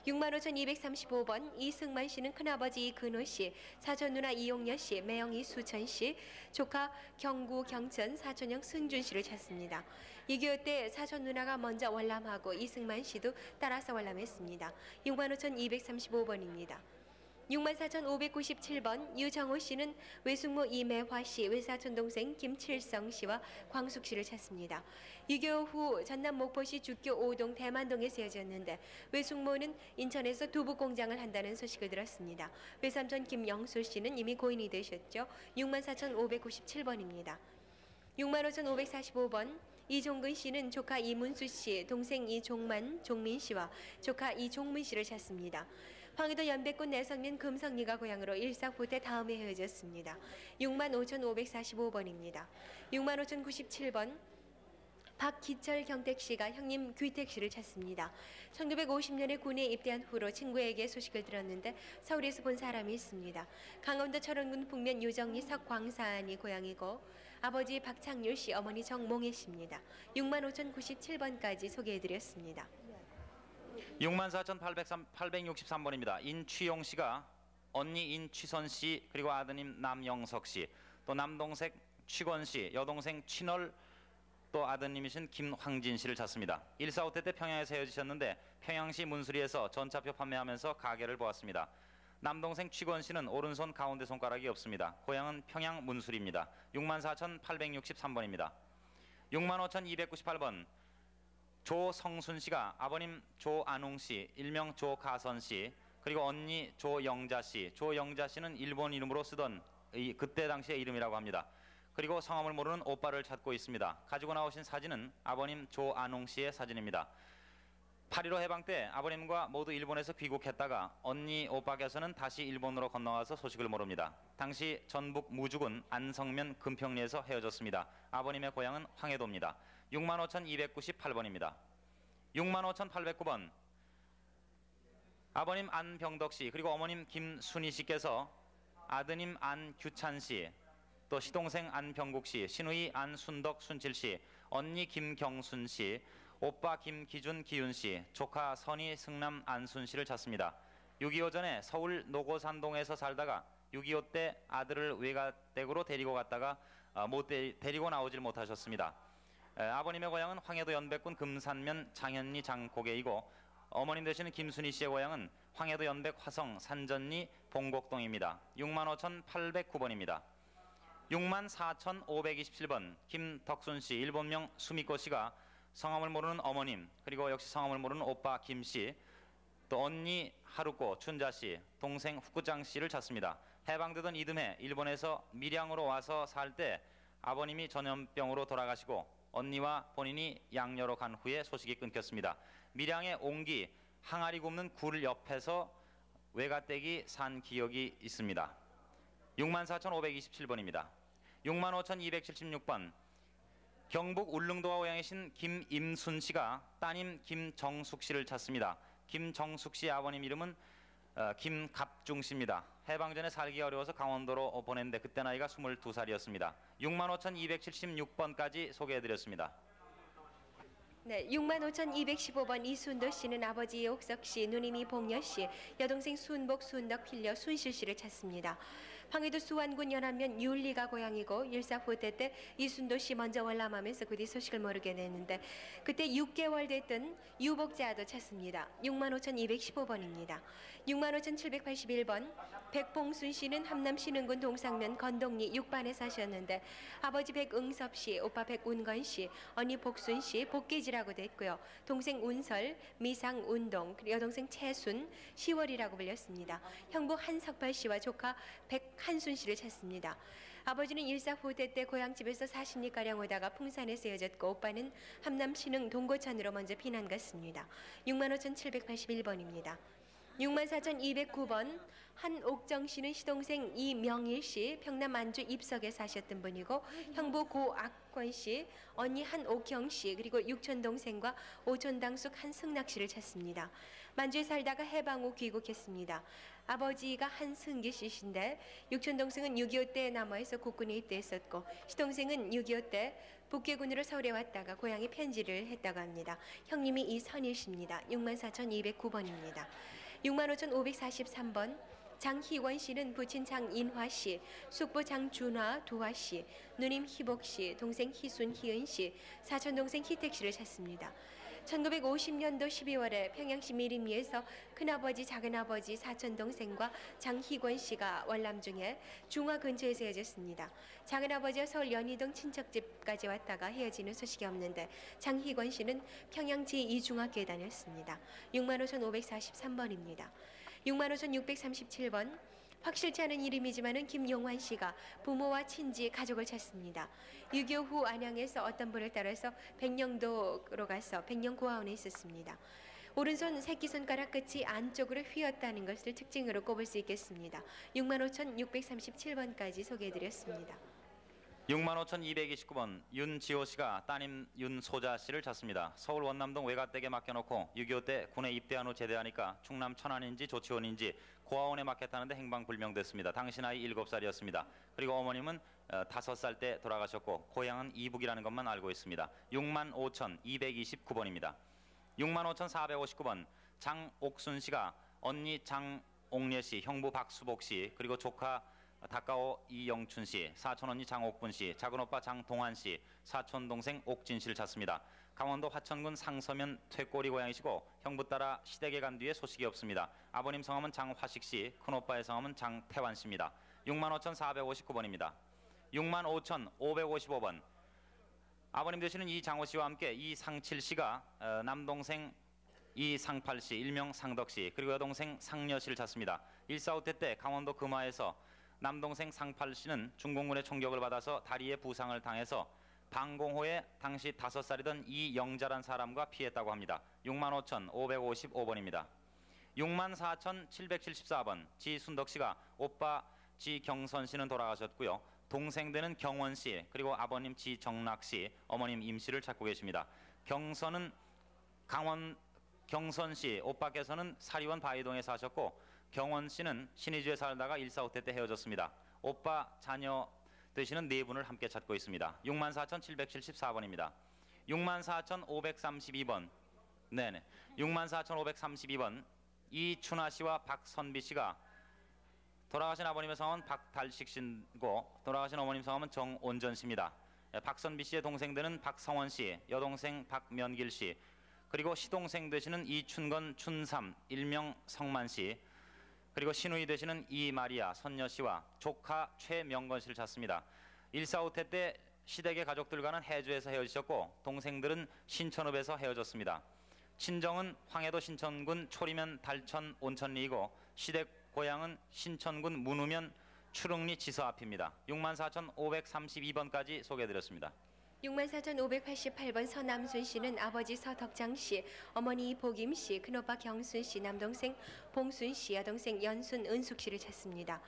65,235번 이승만 씨는 큰아버지 이근호 씨, 사촌 누나 이용여 씨, 매형 이수천 씨, 조카 경구 경천 사촌형 승준 씨를 찾습니다. 6.25 때 사촌 누나가 먼저 월남하고 이승만 씨도 따라서 월남했습니다. 65,235번입니다. 64,597번 유정호 씨는 외숙모 이매화 씨, 외사촌 동생 김칠성 씨와 광숙 씨를 찾습니다. 6.25 후 전남 목포시 주교 5동 대만동에 세워졌는데 외숙모는 인천에서 두부 공장을 한다는 소식을 들었습니다. 외삼촌 김영수 씨는 이미 고인이 되셨죠. 64,597번입니다. 65,545번 이종근 씨는 조카 이문수 씨, 동생 이종만, 종민 씨와 조카 이종문 씨를 찾습니다. 황해도 연백군 내성면 금성리가 고향으로 일사후퇴 다음에 헤어졌습니다. 65,545번입니다. 65,097번 박기철 경택 씨가 형님 귀택 씨를 찾습니다. 1950년에 군에 입대한 후로 친구에게 소식을 들었는데 서울에서 본 사람이 있습니다. 강원도 철원군 북면 유정리 석광산이 고향이고 아버지 박창률 씨, 어머니 정몽애 씨입니다. 65,097번까지 소개해드렸습니다. 64,863번입니다. 인취용 씨가 언니 인취선 씨, 그리고 아드님 남영석 씨, 또 남동생 취권 씨, 여동생 친월, 또 아드님이신 김황진 씨를 찾습니다. 145태 때 평양에서 헤어지셨는데 평양시 문수리에서 전차표 판매하면서 가게를 보았습니다. 남동생 취권 씨는 오른손 가운데 손가락이 없습니다. 고향은 평양 문수리입니다. 64,863번입니다. 65,298번 조성순 씨가 아버님 조안웅 씨, 일명 조가선 씨, 그리고 언니 조영자 씨. 조영자 씨는 일본 이름으로 쓰던 그때 당시의 이름이라고 합니다. 그리고 성함을 모르는 오빠를 찾고 있습니다. 가지고 나오신 사진은 아버님 조안웅 씨의 사진입니다. 8.15 해방 때 아버님과 모두 일본에서 귀국했다가 언니 오빠께서는 다시 일본으로 건너와서 소식을 모릅니다. 당시 전북 무주군 안성면 금평리에서 헤어졌습니다. 아버님의 고향은 황해도입니다. 65,298번입니다. 65,809번 아버님 안병덕 씨 그리고 어머님 김순희 씨께서 아드님 안규찬 씨, 또 시동생 안병국 씨, 시누이 안순덕 순칠 씨, 언니 김경순 씨, 오빠 김기준 기윤 씨, 조카 선희 승남 안순 씨를 찾습니다. 6.25 전에 서울 노고산동에서 살다가 6.25 때 아들을 외가댁으로 데리고 갔다가 데리고 나오질 못하셨습니다. 아버님의 고향은 황해도 연백군 금산면 장현리 장고개이고 어머님 되시는 김순희 씨의 고향은 황해도 연백 화성 산전리 봉곡동입니다. 65,809번입니다. 64,527번 김덕순 씨, 일본명 수미코 씨가 성함을 모르는 어머님, 그리고 역시 성함을 모르는 오빠 김 씨, 또 언니 하루코 춘자 씨, 동생 후쿠장 씨를 찾습니다. 해방되던 이듬해 일본에서 밀양으로 와서 살 때 아버님이 전염병으로 돌아가시고 언니와 본인이 양녀로 간 후에 소식이 끊겼습니다. 밀양의 옹기 항아리 굽는 굴 옆에서 외가댁이 산 기억이 있습니다. 64,527번입니다. 65,276번 경북 울릉도가 고향이신 김임순 씨가 따님 김정숙 씨를 찾습니다. 김정숙 씨의 아버님 이름은 김갑중 씨입니다. 해방 전에 살기 어려워서 강원도로 보냈는데 그때 나이가 22살이었습니다. 65,276번까지 소개해드렸습니다. 네, 65,215번 이순도 씨는 아버지 옥석 씨, 누님이 복여 씨, 여동생 순복, 순덕, 필려, 순실 씨를 찾습니다. 황해도 수완군 연안면 율리가 고향이고 1.4후대 때 이순도 씨 먼저 월남하면서 그 뒤 소식을 모르게 됐는데 그때 6개월 됐던 유복자도 찾습니다. 65,215번입니다. 65,781번 백봉순 씨는 함남 신흥군 동상면 건동리 6반에 사셨는데 아버지 백응섭 씨, 오빠 백운건 씨, 언니 복순 씨 복계지라고 됐고요. 동생 운설, 미상 운동, 여동생 채순, 시월이라고 불렸습니다. 형부 한석발 씨와 조카 백한순 씨를 찾습니다. 아버지는 1.4후대 때 고향집에서 40리가량 오다가 풍산에서 헤어졌고 오빠는 함남 신흥 동고천으로 먼저 피난 갔습니다. 65,781번입니다. 64,209번 한옥정 씨는 시동생 이명일 씨, 평남 안주 입석에 사셨던 분이고 형부 고악권 씨, 언니 한옥형 씨, 그리고 육촌 동생과 오촌 당숙 한승낙 씨를 찾습니다. 만주에 살다가 해방 후 귀국했습니다. 아버지가 한승기 씨신데 육촌 동생은 6.25 때 남아에서 국군에 입대했었고 시동생은 6.25 때 북계군으로 서울에 왔다가 고향에 편지를 했다고 합니다. 형님이 이선일 씨입니다. 64,209번입니다. 65,543번 장희원 씨는 부친 장인화 씨, 숙부 장준화, 두화 씨, 누님 희복 씨, 동생 희순, 희은 씨, 사촌 동생 희택 씨를 찾습니다. 1950년도 12월에 평양시 미림리에서 큰아버지, 작은아버지, 사촌 동생과 장희권 씨가 월남 중에 중화 근처에서 헤어졌습니다. 작은아버지와 서울 연희동 친척집까지 왔다가 헤어지는 소식이 없는데 장희권 씨는 평양 제2중학교에 다녔습니다. 65,543번입니다. 65,637번 확실치 않은 이름이지만은 김용환 씨가 부모와 친지, 가족을 찾습니다. 6.25 후 안양에서 어떤 분을 따라서 백령도로 가서 백령고아원에 있었습니다. 오른손 새끼손가락 끝이 안쪽으로 휘었다는 것을 특징으로 꼽을 수 있겠습니다. 65,637번까지 소개해드렸습니다. 65,229번 윤지호 씨가 따님 윤소자 씨를 찾습니다. 서울 원남동 외가댁에 맡겨놓고 6.25 때 군에 입대한 후 제대하니까 충남 천안인지 조치원인지 고아원에 맡겼다는데 행방불명됐습니다. 당시 나이 7살이었습니다. 그리고 어머님은 5살 때 돌아가셨고 고향은 이북이라는 것만 알고 있습니다. 65,229번입니다. 65,459번 장옥순 씨가 언니 장옥례 씨, 형부 박수복 씨, 그리고 조카 닭가오 이영춘 씨, 사촌 언니 장옥분 씨, 작은 오빠 장동환 씨, 사촌 동생 옥진 씨를 찾습니다. 강원도 화천군 상서면 퇴꼬리 고향이시고 형부 따라 시댁에 간 뒤에 소식이 없습니다. 아버님 성함은 장화식 씨, 큰 오빠의 성함은 장태환 씨입니다. 65,459번입니다. 65,555번. 아버님 되시는 이장호 씨와 함께 이상칠 씨가 남동생 이상팔 씨, 일명 상덕 씨, 그리고 여동생 상여 씨를 찾습니다. 1.4.5태 때 강원도 금화에서 남동생 상팔 씨는 중공군의 총격을 받아서 다리에 부상을 당해서 방공호에 당시 5살이던 이영자란 사람과 피했다고 합니다. 65,555번입니다. 64,774번. 지순덕 씨가 오빠 지경선 씨는 돌아가셨고요. 동생 되는 경원 씨, 그리고 아버님 지정락 씨, 어머님 임 씨를 찾고 계십니다. 경선 씨 오빠께서는 사리원 바이동에 사셨고 경원 씨는 신의주에 살다가 1.4.5태 때 헤어졌습니다. 오빠 자녀 되시는 네 분을 함께 찾고 있습니다. 64,774번입니다. 64,532번. 네네. 64,532번. 이춘하 씨와 박선비 씨가 돌아가신 아버님의 성함은 박달식 씨고 돌아가신 어머님 성함은 정온전 씨입니다. 박선비 씨의 동생 되는 박성원 씨, 여동생 박면길 씨, 그리고 시동생 되시는 이춘건 춘삼, 일명 성만 씨, 그리고 시누이 되시는 이마리아 선녀 씨와 조카 최명건 씨를 찾습니다. 1.4.5태 때 시댁의 가족들과는 해주에서 헤어지셨고 동생들은 신천읍에서 헤어졌습니다. 친정은 황해도 신천군 초리면 달천 온천리이고 시댁 고향은 신천군 문우면 추릉리 지서 앞입니다. 64,532번까지 소개해드렸습니다. 64,588번 서남순 씨는 아버지 서덕장 씨, 어머니 보김 씨, 큰오빠 경순 씨, 남동생 봉순 씨, 여동생 연순 은숙 씨를 찾습니다.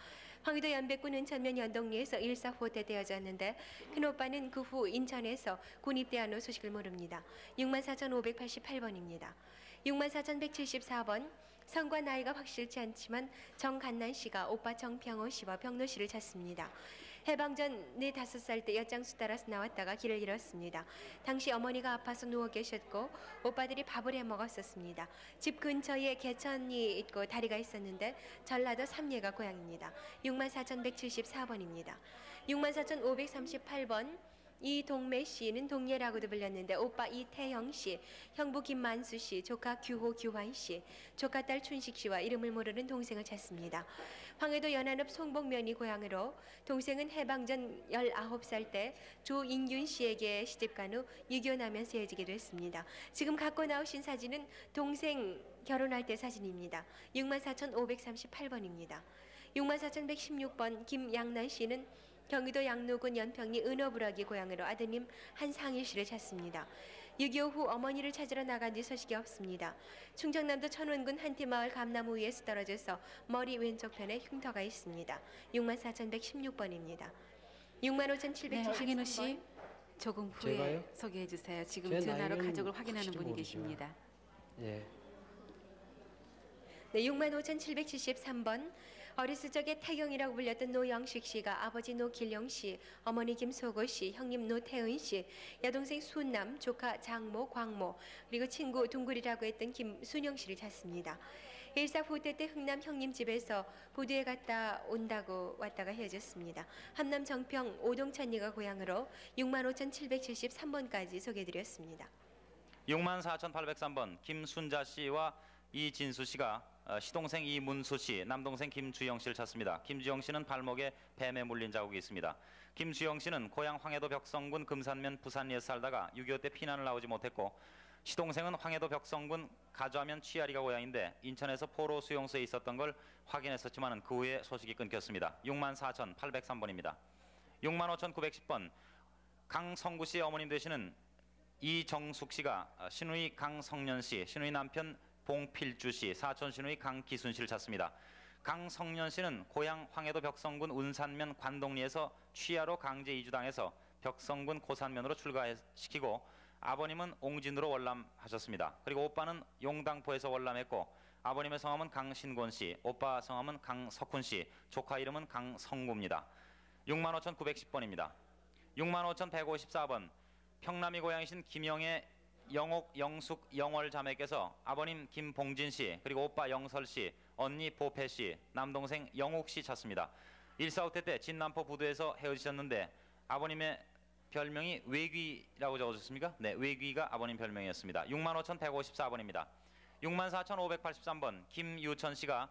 황해도 연백군 은천면 연동리에서 1.4.5대 되어졌는데 큰오빠는 그 후 인천에서 군입대한 후 소식을 모릅니다. 64,588번입니다. 64,174번. 성과 나이가 확실치 않지만 정간난 씨가 오빠 정평호 씨와 병노 씨를 찾습니다. 해방 전 4~5살 때 엿장수 따라서 나왔다가 길을 잃었습니다. 당시 어머니가 아파서 누워 계셨고 오빠들이 밥을 해 먹었었습니다. 집 근처에 개천이 있고 다리가 있었는데 전라도 삼례가 고향입니다. 64,174번입니다. 64,538번. 이동매 씨는 동예라고도 불렸는데 오빠 이태영 씨, 형부 김만수 씨, 조카 규호 규환 씨, 조카 딸 춘식 씨와 이름을 모르는 동생을 찾습니다. 황해도 연안읍 송복면이 고향으로 동생은 해방 전 19살 때 조인균 씨에게 시집간 후 유교나면서 헤어지게 됐습니다. 지금 갖고 나오신 사진은 동생 결혼할 때 사진입니다. 64,538번입니다. 64,116번. 김양란 씨는 경기도 양로군 연평리 은어부라기 고향으로 아드님 한상일 씨를 찾습니다. 6.25 후 어머니를 찾으러 나간 뒤 소식이 없습니다. 충청남도 천원군 한티마을 감나무 위에서 떨어져서 머리 왼쪽 편에 흉터가 있습니다. 64,116번입니다. 65,773번. 네, 황인우 씨 조금 후에 제가요? 소개해 주세요. 지금 제 전화로 나이는 가족을 확인하는 혹시 분이 모르지만. 계십니다. 예. 네, 65,773번. 어렸을 적에 태경이라고 불렸던 노영식 씨가 아버지 노길영 씨, 어머니 김소고 씨, 형님 노태은 씨, 여동생 순남, 조카 장모, 광모, 그리고 친구 둥굴이라고 했던 김순영 씨를 찾습니다. 1.4.5대 때 흥남 형님 집에서 부두에 갔다 온다고 왔다가 헤어졌습니다. 함남 정평 오동천리가 고향으로 65,773번까지 소개해드렸습니다. 64,803번. 김순자 씨와 이진수 씨가 시동생 이문수 씨, 남동생 김주영 씨를 찾습니다. 김주영 씨는 발목에 뱀에 물린 자국이 있습니다. 김주영 씨는 고향 황해도 벽성군 금산면 부산리에 살다가 6.25 때 피난을 나오지 못했고 시동생은 황해도 벽성군 가좌면 취하리가 고향인데 인천에서 포로 수용소에 있었던 걸 확인했었지만 그 후에 소식이 끊겼습니다. 64,803번입니다. 65,910번. 강성구 씨의 어머님 되시는 이정숙 씨가 시누이 강성년 씨, 시누이 남편 봉필주 씨, 사촌 시누이 강기순 씨를 찾습니다. 강성년 씨는 고향 황해도 벽성군 운산면 관동리에서 취하로 강제 이주당해서 벽성군 고산면으로 출가시키고 아버님은 옹진으로 월남하셨습니다. 그리고 오빠는 용당포에서 월남했고 아버님의 성함은 강신곤 씨, 오빠 성함은 강석훈 씨, 조카 이름은 강성구입니다. 65,910번입니다. 65,154번. 평남이 고향이신 김영애 영옥, 영숙, 영월 자매께서 아버님 김봉진 씨, 그리고 오빠 영설 씨, 언니 보패 씨, 남동생 영욱 씨 찾습니다. 145태 때 진남포 부두에서 헤어지셨는데 아버님의 별명이 외귀라고 적어주셨습니까? 네, 외귀가 아버님 별명이었습니다. 65,154번입니다. 64,583번 김유천 씨가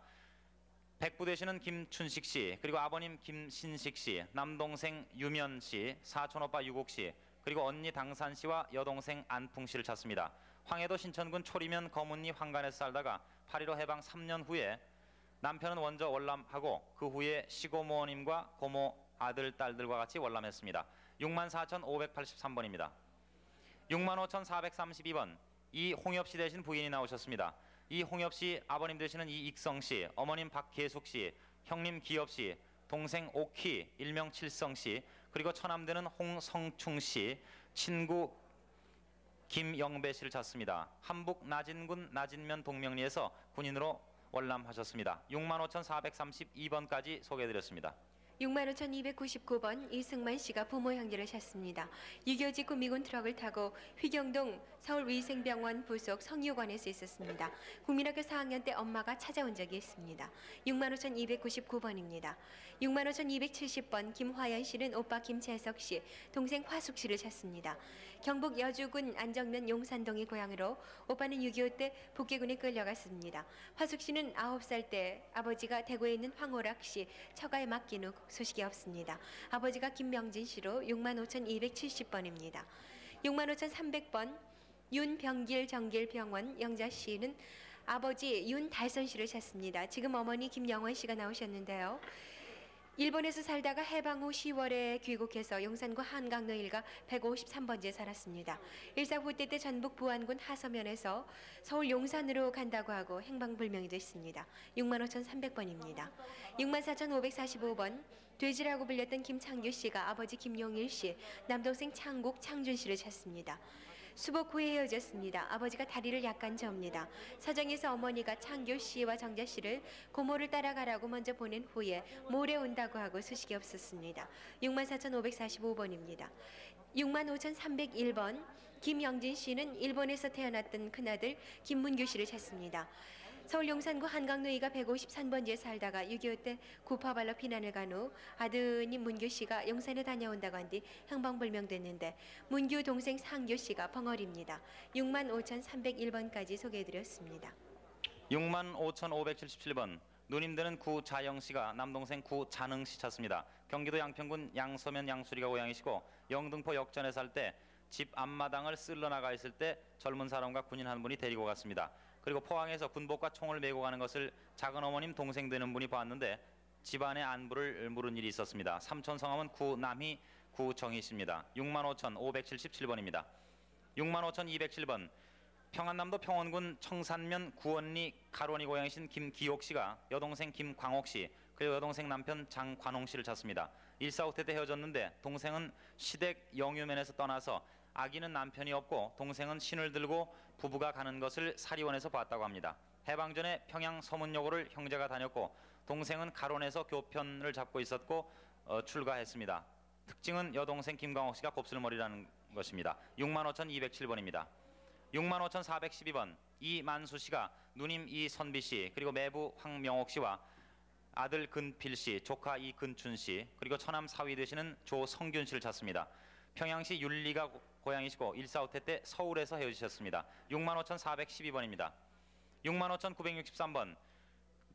백부 되시는 김춘식 씨, 그리고 아버님 김신식 씨, 남동생 유면 씨, 사촌 오빠 유곡 씨, 그리고 언니 당산 씨와 여동생 안풍 씨를 찾습니다. 황해도 신천군 초리면 거문리 황간에서 살다가 8.15 해방 3년 후에 남편은 먼저 월남하고 그 후에 시고모님과 고모 아들, 딸들과 같이 월남했습니다. 64,583번입니다. 65,432번 이홍엽 씨 대신 부인이 나오셨습니다. 이홍엽 씨 아버님 되시는 이익성 씨, 어머님 박계숙 씨, 형님 기엽 씨, 동생 옥희 일명 칠성 씨, 그리고 처남되는 홍성충 씨, 친구 김영배 씨를 찾습니다. 함북 나진군 나진면 동명리에서 군인으로 월남하셨습니다. 65,432번까지 소개해드렸습니다. 65,299번 이승만 씨가 부모 형제를 찾습니다. 6.25 직후 미군 트럭을 타고 휘경동 서울위생병원 부속 성유관에서 있었습니다. 국민학교 4학년 때 엄마가 찾아온 적이 있습니다. 65,299번입니다. 65,270번 김화연 씨는 오빠 김재석 씨, 동생 화숙 씨를 찾습니다. 경북 여주군 안정면 용산동이 고향으로 오빠는 6.25 때 북계군에 끌려갔습니다. 화숙 씨는 9살 때 아버지가 대구에 있는 황호락 씨 처가에 맡긴 후 소식이 없습니다. 아버지가 김명진 씨로 65,270번입니다. 65,300번 윤병길 정길병원 영자 씨는 아버지 윤달선 씨를 찾습니다. 지금 어머니 김영원 씨가 나오셨는데요. 일본에서 살다가 해방 후 10월에 귀국해서 용산구 한강로 일가 153번지에 살았습니다. 일사후퇴 때 전북 부안군 하서면에서 서울 용산으로 간다고 하고 행방불명이 됐습니다. 65,300번입니다. 64,545번 돼지라고 불렸던 김창규 씨가 아버지 김용일 씨, 남동생 창국 창준 씨를 찾습니다. 수복 후에 헤어졌습니다. 아버지가 다리를 약간 접니다. 사정에서 어머니가 창규 씨와 정자 씨를 고모를 따라가라고 먼저 보낸 후에 모레 온다고 하고 소식이 없었습니다. 64,545번입니다. 65,301번 김영진 씨는 일본에서 태어났던 큰아들 김문규 씨를 찾습니다. 서울 용산구 한강로이가 153번지에 살다가 6.25 때 구파발로 피난을 간 후 아드님 문규 씨가 용산에 다녀온다고 한 뒤 행방불명됐는데 문규 동생 상규 씨가 벙어리입니다. 65,301번까지 소개해드렸습니다. 65,577번 누님되는 구자영 씨가 남동생 구자능 씨 찾습니다. 경기도 양평군 양서면 양수리가 고향이시고 영등포 역전에 살 때 집 앞마당을 쓸러 나가 있을 때 젊은 사람과 군인 한 분이 데리고 갔습니다. 그리고 포항에서 군복과 총을 메고 가는 것을 작은 어머님 동생 되는 분이 봤는데 집안의 안부를 물은 일이 있었습니다. 삼촌 성함은 구남희 구정희 씨입니다. 65,577번입니다. 65,207번 평안남도 평원군 청산면 구원리 가론이 고향이신 김기옥 씨가 여동생 김광옥 씨 그리고 여동생 남편 장관홍 씨를 찾습니다. 145태 때 헤어졌는데 동생은 시댁 영유면에서 떠나서 아기는 남편이 없고 동생은 신을 들고 부부가 가는 것을 사리원에서 봤다고 합니다. 해방 전에 평양 서문여고를 형제가 다녔고 동생은 가론에서 교편을 잡고 있었고 출가했습니다. 특징은 여동생 김광옥 씨가 곱슬머리라는 것입니다. 65,207번입니다. 65,412번 이만수 씨가 누님 이선비 씨 그리고 매부 황명옥 씨와 아들 근필 씨, 조카 이근춘 씨 그리고 처남 사위 되시는 조성균 씨를 찾습니다. 평양시 윤리가 고향이시고 145태 때 서울에서 헤어지셨습니다. 65,412번입니다. 65,963번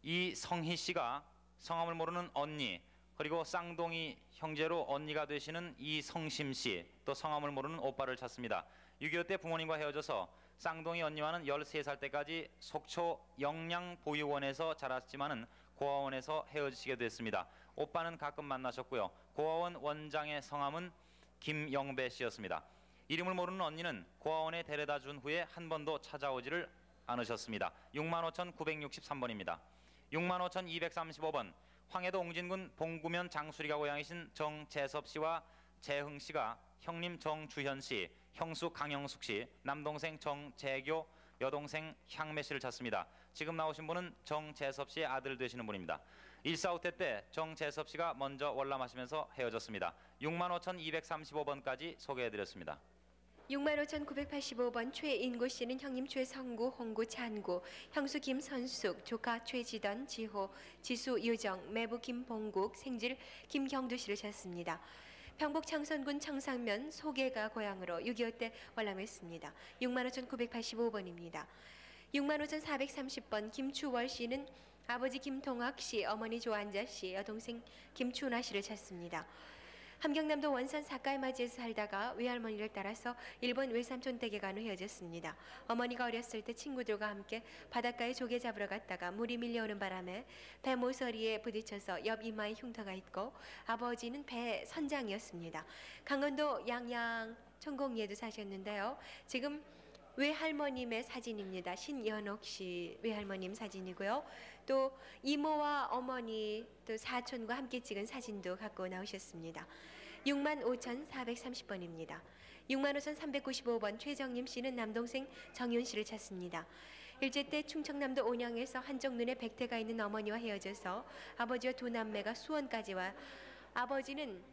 이성희 씨가 성함을 모르는 언니 그리고 쌍둥이 형제로 언니가 되시는 이성심 씨 또 성함을 모르는 오빠를 찾습니다. 6.25 때 부모님과 헤어져서 쌍둥이 언니와는 13살 때까지 속초 영양보육원에서 자랐지만은 고아원에서 헤어지시게 됐습니다. 오빠는 가끔 만나셨고요. 고아원 원장의 성함은 김영배 씨였습니다. 이름을 모르는 언니는 고아원에 데려다 준 후에 한 번도 찾아오지를 않으셨습니다. 65,963번입니다. 65,235번 황해도 옹진군 봉구면 장수리가 고향이신 정재섭 씨와 재흥 씨가 형님 정주현 씨, 형수 강영숙 씨, 남동생 정재교, 여동생 향매 씨를 찾습니다. 지금 나오신 분은 정재섭 씨의 아들 되시는 분입니다. 145태 때 정재섭 씨가 먼저 월남하시면서 헤어졌습니다. 65,235번까지 소개해드렸습니다. 65,985번 최인구 씨는 형님 최성구, 홍구, 찬구, 형수 김선숙, 조카 최지던, 지호, 지수, 유정, 매부 김봉국, 생질 김경두 씨를 찾습니다. 평북 창선군 청상면 소계가 고향으로 6.25 때 월남했습니다. 65,985번입니다. 65,430번 김추월 씨는 아버지 김통학 씨, 어머니 조안자 씨, 여동생 김춘아 씨를 찾습니다. 함경남도 원산 사카이마지에서 살다가 외할머니를 따라서 일본 외삼촌 댁에 간 후 헤어졌습니다. 어머니가 어렸을 때 친구들과 함께 바닷가에 조개 잡으러 갔다가 물이 밀려오는 바람에 배 모서리에 부딪혀서 옆 이마에 흉터가 있고 아버지는 배 선장이었습니다. 강원도 양양 천공리에도 사셨는데요. 지금 외할머님의 사진입니다. 신연옥 씨 외할머님 사진이고요. 또 이모와 어머니 또 사촌과 함께 찍은 사진도 갖고 나오셨습니다. 65,430번입니다. 65,395번 최정림 씨는 남동생 정윤 씨를 찾습니다. 일제 때 충청남도 온양에서 한쪽 눈에 백태가 있는 어머니와 헤어져서 아버지와 두 남매가 수원까지 와 아버지는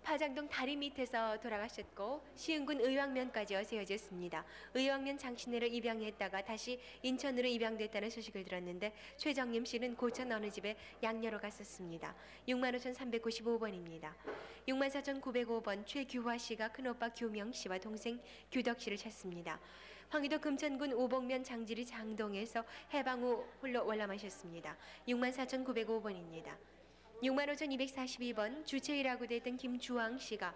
파장동 다리 밑에서 돌아가셨고 시흥군 의왕면까지 와서 헤어졌습니다. 의왕면 장신내로 입양했다가 다시 인천으로 입양됐다는 소식을 들었는데 최정림 씨는 고천 어느 집에 양녀로 갔었습니다. 65,395번입니다. 64,905번 최규화 씨가 큰오빠 규명 씨와 동생 규덕 씨를 찾습니다. 황희도 금천군 오복면 장지리 장동에서 해방 후 홀로 월남하셨습니다. 64,905번입니다. 65,242번 주체이라고 됐던 김주왕 씨가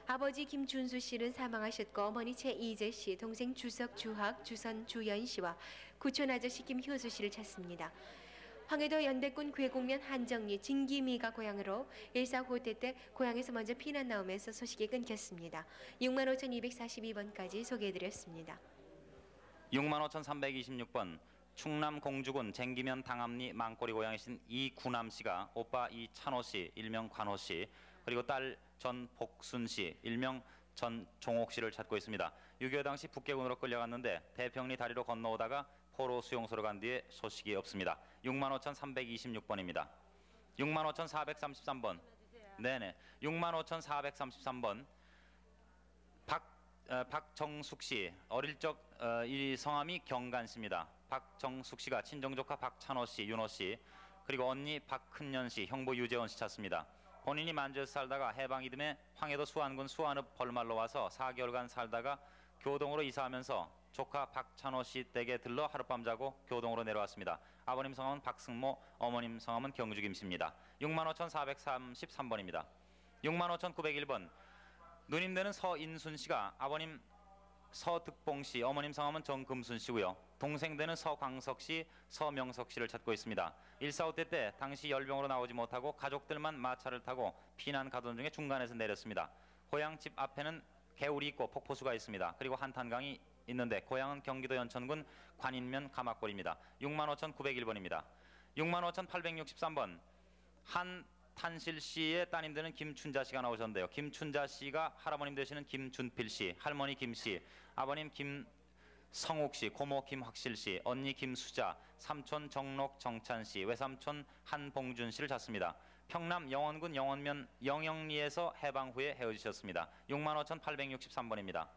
아버지 김준수 씨는 사망하셨고 어머니 최이재 씨, 동생 주석 주학, 주선 주연 씨와 구촌 아저씨 김효수 씨를 찾습니다. 황해도 연대군 괴곡면 한정리 진기미가 고향으로 1.4 호대 때 고향에서 먼저 피난 나오면서 소식이 끊겼습니다. 65,242번까지 소개해드렸습니다. 65,326번 충남 공주군 쟁기면 당암리 망꼬리 고향이신 이구남 씨가 오빠 이찬호 씨, 일명 관호 씨, 그리고 딸 전복순 씨, 일명 전종옥 씨를 찾고 있습니다. 6.25 당시 북계군으로 끌려갔는데 대평리 다리로 건너오다가 포로 수용소로 간 뒤에 소식이 없습니다. 65,326번입니다. 65,433번. 네네. 65,433번. 박정숙 씨, 어릴 적 이 성함이 경간 씨입니다. 박정숙 씨가 친정 조카 박찬호 씨, 윤호 씨, 그리고 언니 박큰년 씨, 형부 유재원 씨 찾습니다. 본인이 만주에서 살다가 해방 이듬해 황해도 수안군 수안읍 벌말로 와서 4개월간 살다가 교동으로 이사하면서 조카 박찬호 씨 댁에 들러 하룻밤 자고 교동으로 내려왔습니다. 아버님 성함은 박승모, 어머님 성함은 경주 김씨입니다. 65,433번입니다. 65,901번. 누님 되는 서인순 씨가 아버님 서득봉 씨, 어머님 성함은 정금순 씨고요. 동생 되는 서광석 씨, 서명석 씨를 찾고 있습니다. 1.4 때 당시 열병으로 나오지 못하고 가족들만 마차를 타고 피난 가던 중에 중간에서 내렸습니다. 고향 집 앞에는 개울이 있고 폭포수가 있습니다. 그리고 한탄강이 있는데 고향은 경기도 연천군 관인면 가막골입니다. 65,901번입니다. 65,863번. 한탄실 씨의 따님 되는 김춘자 씨가 나오셨는데요. 김춘자 씨가 할아버님 되시는 김준필 씨, 할머니 김 씨, 아버님 김성욱 씨, 고모 김확실 씨, 언니 김수자, 삼촌 정록 정찬 씨, 외삼촌 한봉준 씨를 찾습니다. 평남 영원군 영원면 영영리에서 해방 후에 헤어지셨습니다. 65,863번입니다.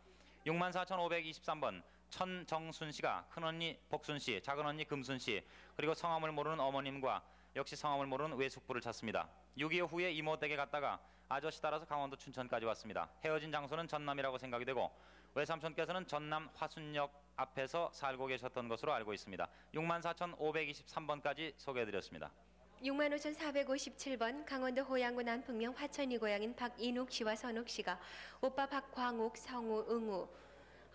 64,523번. 천정순 씨가 큰언니 복순 씨, 작은언니 금순 씨, 그리고 성함을 모르는 어머님과 역시 성함을 모르는 외숙부를 찾습니다. 6.25 후에 이모 댁에 갔다가 아저씨 따라서 강원도 춘천까지 왔습니다. 헤어진 장소는 전남이라고 생각이 되고 외삼촌께서는 전남 화순역 앞에서 살고 계셨던 것으로 알고 있습니다. 64,523번까지 소개해드렸습니다. 65,457번. 강원도 호양군 안풍명 화천이 고향인 박인욱 씨와 선욱 씨가 오빠 박광욱, 성우, 응우,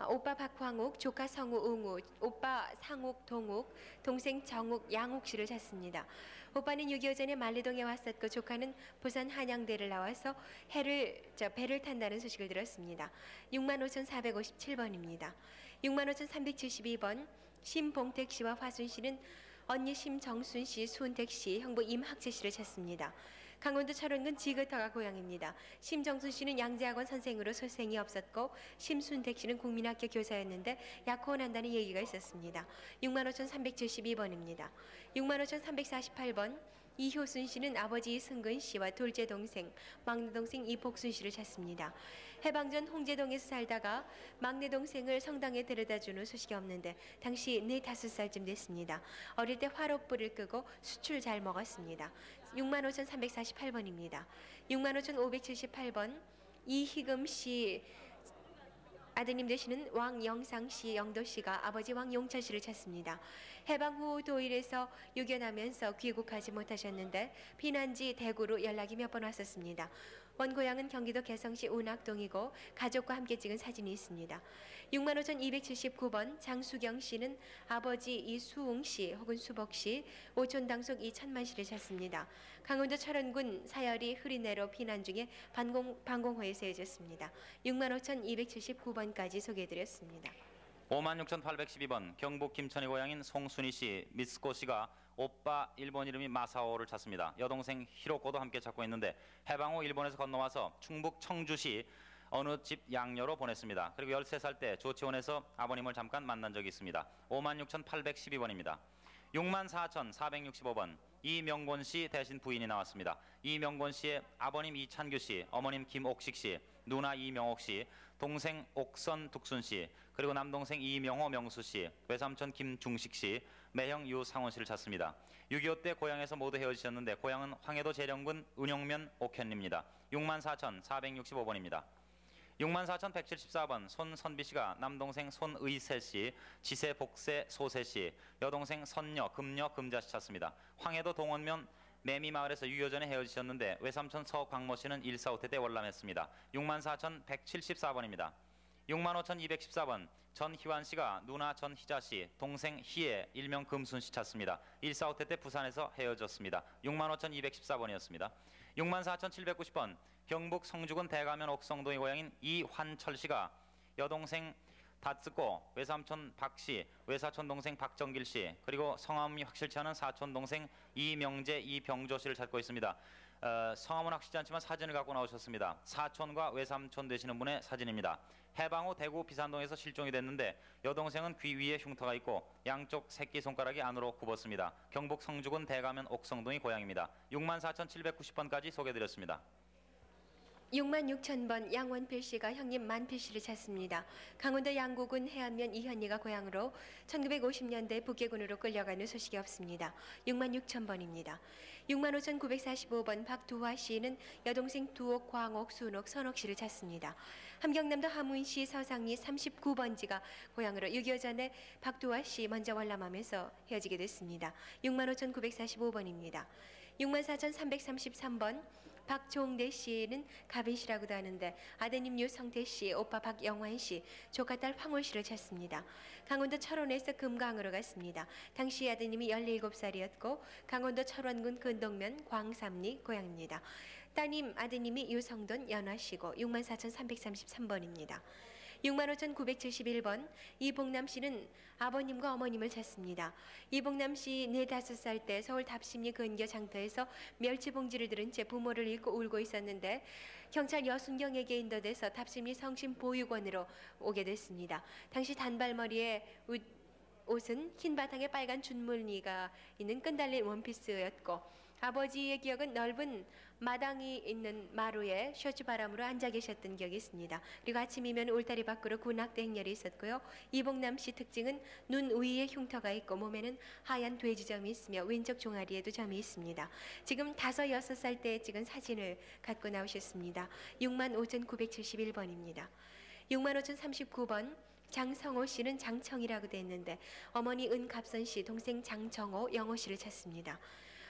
오빠 박광욱, 조카 성우, 응우, 오빠 상욱, 동욱, 동생 정욱, 양욱 씨를 찾습니다. 오빠는 6.25 전에 만리동에 왔었고 조카는 부산 한양대를 나와서 배를 탄다는 소식을 들었습니다. 65,457번입니다. 65,372번. 심봉택 씨와 화순 씨는 언니 심정순 씨, 수은택 씨, 형부 임학재 씨를 찾습니다. 강원도 철원군 지그터가 고향입니다. 심정순 씨는 양재학원 선생으로 소생이 없었고 심순택 씨는 국민학교 교사였는데 약혼한다는 얘기가 있었습니다. 65,372번입니다. 65,348번. 이효순 씨는 아버지 이승근 씨와 둘째 동생, 막내 동생 이복순 씨를 찾습니다. 해방 전 홍제동에서 살다가 막내 동생을 성당에 데려다준 후 소식이 없는데 당시 4, 5살쯤 됐습니다. 어릴 때 화롯불을 끄고 수출 잘 먹었습니다. 65,348번입니다. 65,578번 이희금 씨 아드님 되시는 왕영상 씨, 영도 씨가 아버지 왕용철 씨를 찾습니다. 해방 후 도일에서 유견하면서 귀국하지 못하셨는데 피난지 대구로 연락이 몇 번 왔었습니다. 원고향은 경기도 개성시 운악동이고 가족과 함께 찍은 사진이 있습니다. 65,279번 장수경 씨는 아버지 이수웅 씨 혹은 수복 씨, 오촌 당속 이천만 씨를 찾습니다. 강원도 철원군 사열이 흐리내로 피난 중에 방공호에 세워졌습니다. 65,279번까지 소개해드렸습니다. 56,812번 경북 김천의 고향인 송순희 씨, 미스코 씨가 오빠 일본 이름이 마사오를 찾습니다. 여동생 히로코도 함께 찾고 있는데 해방 후 일본에서 건너와서 충북 청주시 어느 집 양녀로 보냈습니다. 그리고 13살 때 조치원에서 아버님을 잠깐 만난 적이 있습니다. 56,812번입니다. 64,465번 이명곤 씨 대신 부인이 나왔습니다. 이명곤 씨의 아버님 이찬규 씨, 어머님 김옥식 씨, 누나 이명옥 씨, 동생 옥선 득순 씨, 그리고 남동생 이명호 명수 씨, 외삼촌 김중식 씨, 매형 유상원 씨를 찾습니다. 6.25 때 고향에서 모두 헤어지셨는데 고향은 황해도 재령군 은용면 옥현리입니다. 64,465번입니다. 64,174번 손선비 씨가 남동생 손의세 씨, 지세 복세 소세 씨, 여동생 선녀 금녀 금자 씨 찾습니다. 황해도 동원면 매미마을에서 6.25 전에 헤어지셨는데 외삼촌 서광모 씨는 1.45 때 월남했습니다. 64,174번입니다. 65,214번 전희환 씨가 누나 전희자 씨, 동생 희애, 일명 금순 씨 찾습니다. 1.45 때 부산에서 헤어졌습니다. 65,214번이었습니다. 64,790번 경북 성주군 대가면 옥성동의 고향인 이환철 씨가 여동생 다쓰고 외삼촌 박 씨, 외사촌 동생 박정길 씨, 그리고 성함이 확실치 않은 사촌 동생 이명재, 이병조 씨를 찾고 있습니다. 성함은 확실치 않지만 사진을 갖고 나오셨습니다. 사촌과 외삼촌 되시는 분의 사진입니다. 해방 후 대구 비산동에서 실종이 됐는데 여동생은 귀 위에 흉터가 있고 양쪽 새끼손가락이 안으로 굽었습니다. 경북 성주군 대가면 옥성동이 고향입니다. 64,790번까지 소개드렸습니다. 66,000번 양원필 씨가 형님 만필 씨를 찾습니다. 강원도 양구군 해안면 이현리가 고향으로 1950년대 북계군으로 끌려간 후 소식이 없습니다. 66,000번입니다. 65,945번 박두화 씨는 여동생 두옥, 광옥, 순옥, 선옥 씨를 찾습니다. 함경남도 하문시 서상리 39번지가 고향으로 6.25 전에 박두화 씨 먼저 월남하면서 헤어지게 됐습니다. 65,945번입니다. 64,333번 박종대 씨는 가빈 씨라고도 하는데 아드님 유성태 씨, 오빠 박영환 씨, 조카딸 황홀 씨를 찾습니다. 강원도 철원에서 금강으로 갔습니다. 당시 아드님이 17살이었고 강원도 철원군 근동면 광삼리 고향입니다. 따님 아드님이 유성돈 연화 씨고 64,333번입니다. 65,971번 이봉남 씨는 아버님과 어머님을 찾습니다. 이봉남 씨 4, 5살 때 서울 답심리 근교 장터에서 멸치 봉지를 들은 채 부모를 잃고 울고 있었는데 경찰 여순경에게 인도돼서 답심리 성심보육원으로 오게 됐습니다. 당시 단발머리에 옷은 흰 바탕에 빨간 준무늬가 있는 끈달린 원피스였고 아버지의 기억은 넓은 마당이 있는 마루에 셔츠 바람으로 앉아 계셨던 기억이 있습니다. 그리고 아침이면 울타리 밖으로 군악대 행렬이 있었고요. 이봉남 씨 특징은 눈 위에 흉터가 있고 몸에는 하얀 돼지점이 있으며 왼쪽 종아리에도 점이 있습니다. 지금 5, 6살 때 찍은 사진을 갖고 나오셨습니다. 65,971번입니다. 65,039번 장성호 씨는 장청이라고 돼 있는데 어머니 은갑선 씨, 동생 장정호, 영호 씨를 찾습니다.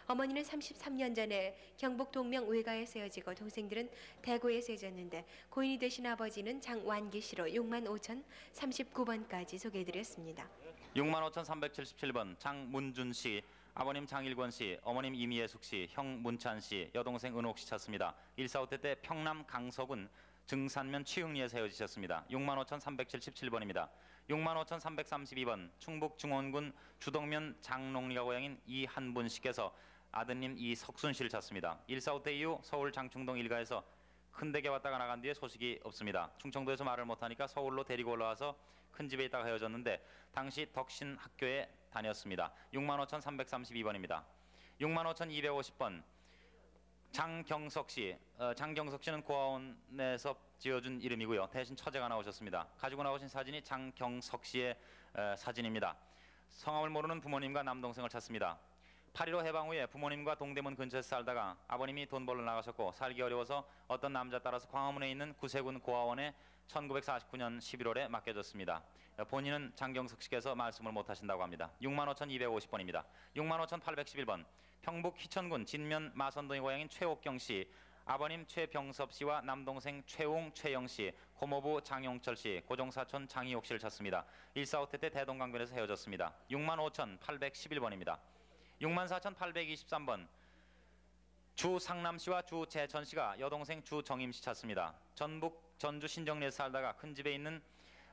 어머니는 33년 전에 경북 동명 외가에 세워지고 동생들은 대구에 세워졌는데 고인이 되신 아버지는 장완기 씨로 65,039번까지 소개해드렸습니다. 65,377번 장문준 씨, 아버님 장일권 씨, 어머님 이미예숙 씨, 형 문찬 씨, 여동생 은옥 씨 찾습니다. 1.45 때 평남 강서군 증산면 취흥리에서 헤어지셨습니다. 65,377번입니다. 65,332번 충북 중원군 주덕면 장롱리가 고향인 이한분 씨께서 아드님 이석순 씨를 찾습니다. 1.45 때 이후 서울 장충동 일가에서 큰댁에 왔다가 나간 뒤에 소식이 없습니다. 충청도에서 말을 못하니까 서울로 데리고 올라와서 큰 집에 있다가 헤어졌는데 당시 덕신학교에 다녔습니다. 65,332번입니다. 65,250번 장경석 씨. 장경석 씨는 고아원에서 지어준 이름이고요. 대신 처제가 나오셨습니다. 가지고 나오신 사진이 장경석 씨의 사진입니다. 성함을 모르는 부모님과 남동생을 찾습니다. 8.15 해방 후에 부모님과 동대문 근처에서 살다가 아버님이 돈 벌러 나가셨고 살기 어려워서 어떤 남자 따라서 광화문에 있는 구세군 고아원에 1949년 11월에 맡겨졌습니다. 본인은 장경석 씨께서 말씀을 못하신다고 합니다. 65,250번입니다. 65,811번 평북 희천군 진면 마선동의 고향인 최옥경 씨, 아버님 최병섭 씨와 남동생 최웅, 최영 씨, 고모부 장용철 씨, 고종사촌 장희옥 씨를 찾습니다. 1.45태 때 대동강변에서 헤어졌습니다. 65,811번입니다. 64,823번 주상남 씨와 주재천 씨가 여동생 주정임 씨 찾습니다. 전북 전주 신정리에서 살다가 큰 집에 있는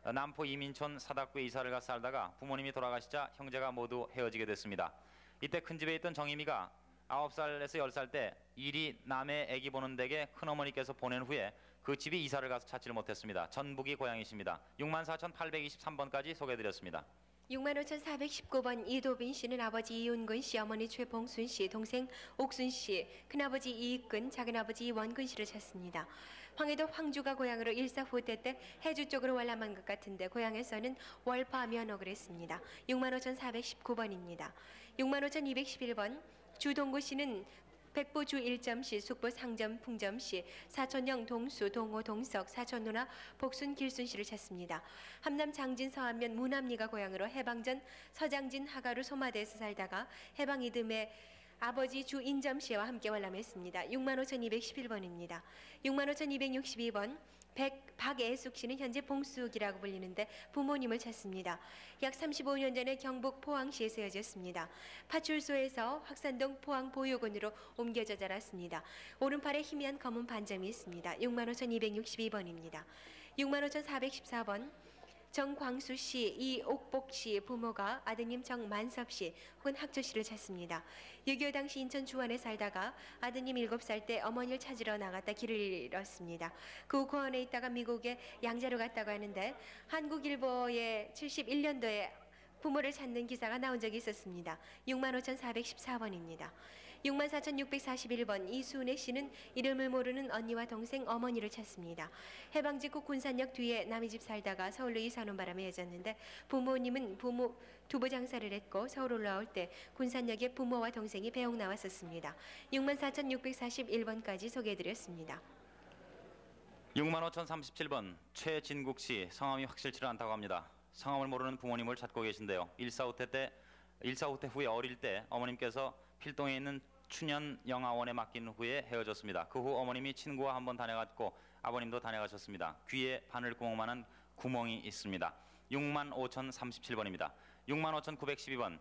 남포 이민촌 사닥구에 이사를 가 살다가 부모님이 돌아가시자 형제가 모두 헤어지게 됐습니다. 이때 큰 집에 있던 정임이가 9살에서 10살 때 일이 남의 아기 보는 댁에 큰어머니께서 보낸 후에 그 집이 이사를 가서 찾지를 못했습니다. 전북이 고향이십니다. 64,823번까지 소개해드렸습니다. 65,419번 이도빈 씨는 아버지 이윤근 씨, 어머니 최봉순 씨, 동생 옥순 씨, 큰아버지 이익근, 작은아버지 이원근 씨를 찾습니다. 황해도 황주가 고향으로 1.45대 때 해주 쪽으로 월남한 것 같은데 고향에서는 월파 면옥을 했습니다. 65,419번입니다. 65,211번 주동구 씨는 백보 주 1점씨, 숙보 상점 풍점씨, 사촌형 동수, 동호, 동석, 사촌 누나 복순, 길순 씨를 찾습니다. 함남 장진 서안면 무남리가 고향으로 해방 전 서장진 하가루 소마대에서 살다가 해방 이듬해 아버지 주인점 씨와 함께 월남했습니다. 65,211번입니다. 65,262번 박애숙 씨는 현재 봉숙이라고 불리는데 부모님을 찾습니다. 약 35년 전에 경북 포항시에서 헤어졌습니다. 파출소에서 확산동 포항 보육원으로 옮겨져 자랐습니다. 오른팔에 희미한 검은 반점이 있습니다. 65,262번입니다. 65,414번 정광수 씨, 이옥복 씨 부모가 아드님 정만섭 씨 혹은 학조 씨를 찾습니다. 6.25 당시 인천 주안에 살다가 아드님 7살 때 어머니를 찾으러 나갔다 길을 잃었습니다. 그 후 고원에 있다가 미국에 양자로 갔다고 하는데 한국일보에 71년도에 부모를 찾는 기사가 나온 적이 있었습니다. 65,414번입니다. 64,641번 이수은혜 씨는 이름을 모르는 언니와 동생 어머니를 찾습니다. 해방 직후 군산역 뒤에 남의 집 살다가 서울로 이사 온 바람에 헤어졌는데 부모님은 두부 장사를 했고 서울 올라올 때 군산역에 부모와 동생이 배웅 나왔었습니다. 64,641번까지 소개해드렸습니다. 65,037번 최진국 씨, 성함이 확실치는 않다고 합니다. 성함을 모르는 부모님을 찾고 계신데요. 1.45태 후에 어릴 때 어머님께서 필동에 있는 춘현영아원에 맡긴 후에 헤어졌습니다. 그 후 어머님이 친구와 한번 다녀갔고 아버님도 다녀가셨습니다. 귀에 바늘구멍만한 구멍이 있습니다. 65,037번입니다. 65,912번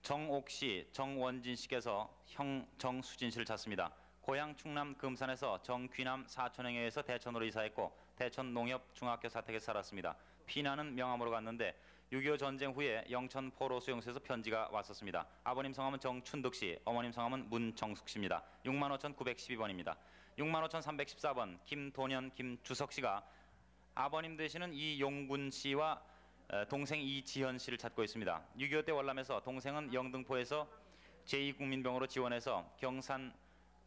정옥씨, 정원진 씨께서 형 정수진 씨를 찾습니다. 고향 충남 금산에서 정귀남 사촌행에서 대천으로 이사했고 대천 농협중학교 사택에서 살았습니다. 피난은 명함으로 갔는데 6.25 전쟁 후에 영천 포로 수용소에서 편지가 왔었습니다. 아버님 성함은 정춘득 씨, 어머님 성함은 문정숙 씨입니다. 65,912번입니다. 65,314번 김도년, 김주석 씨가 아버님 되시는 이용군 씨와 동생 이지현 씨를 찾고 있습니다. 6.25 때 월남에서 동생은 영등포에서 제2국민병으로 지원해서 경산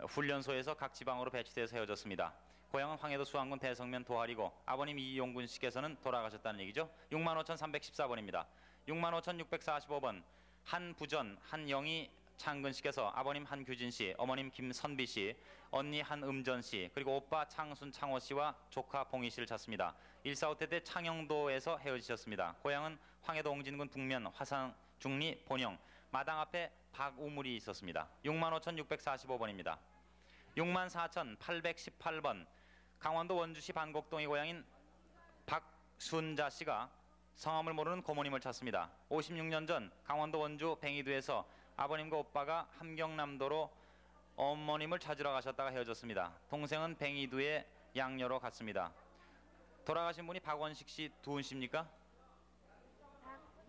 훈련소에서 각 지방으로 배치돼서 헤어졌습니다. 고향은 황해도 수안군 대성면 도할이고 아버님 이용군 씨께서는 돌아가셨다는 얘기죠. 65,314번입니다. 65,645번 한부전 한영희 창근 씨께서 아버님 한규진 씨, 어머님 김선비 씨, 언니 한음전 씨, 그리고 오빠 창순 창호 씨와 조카 봉희 씨를 찾습니다. 1.45태 때 창영도에서 헤어지셨습니다. 고향은 황해도 옹진군 북면 화상 중리 본영 마당 앞에 박우물이 있었습니다. 65,645번입니다. 64,818번 강원도 원주시 반곡동의 고향인 박순자 씨가 성함을 모르는 고모님을 찾습니다. 56년 전 강원도 원주 뱅이두에서 아버님과 오빠가 함경남도로 어머님을 찾으러 가셨다가 헤어졌습니다. 동생은 뱅이두에 양녀로 갔습니다. 돌아가신 분이 박원식 씨 두분십니까?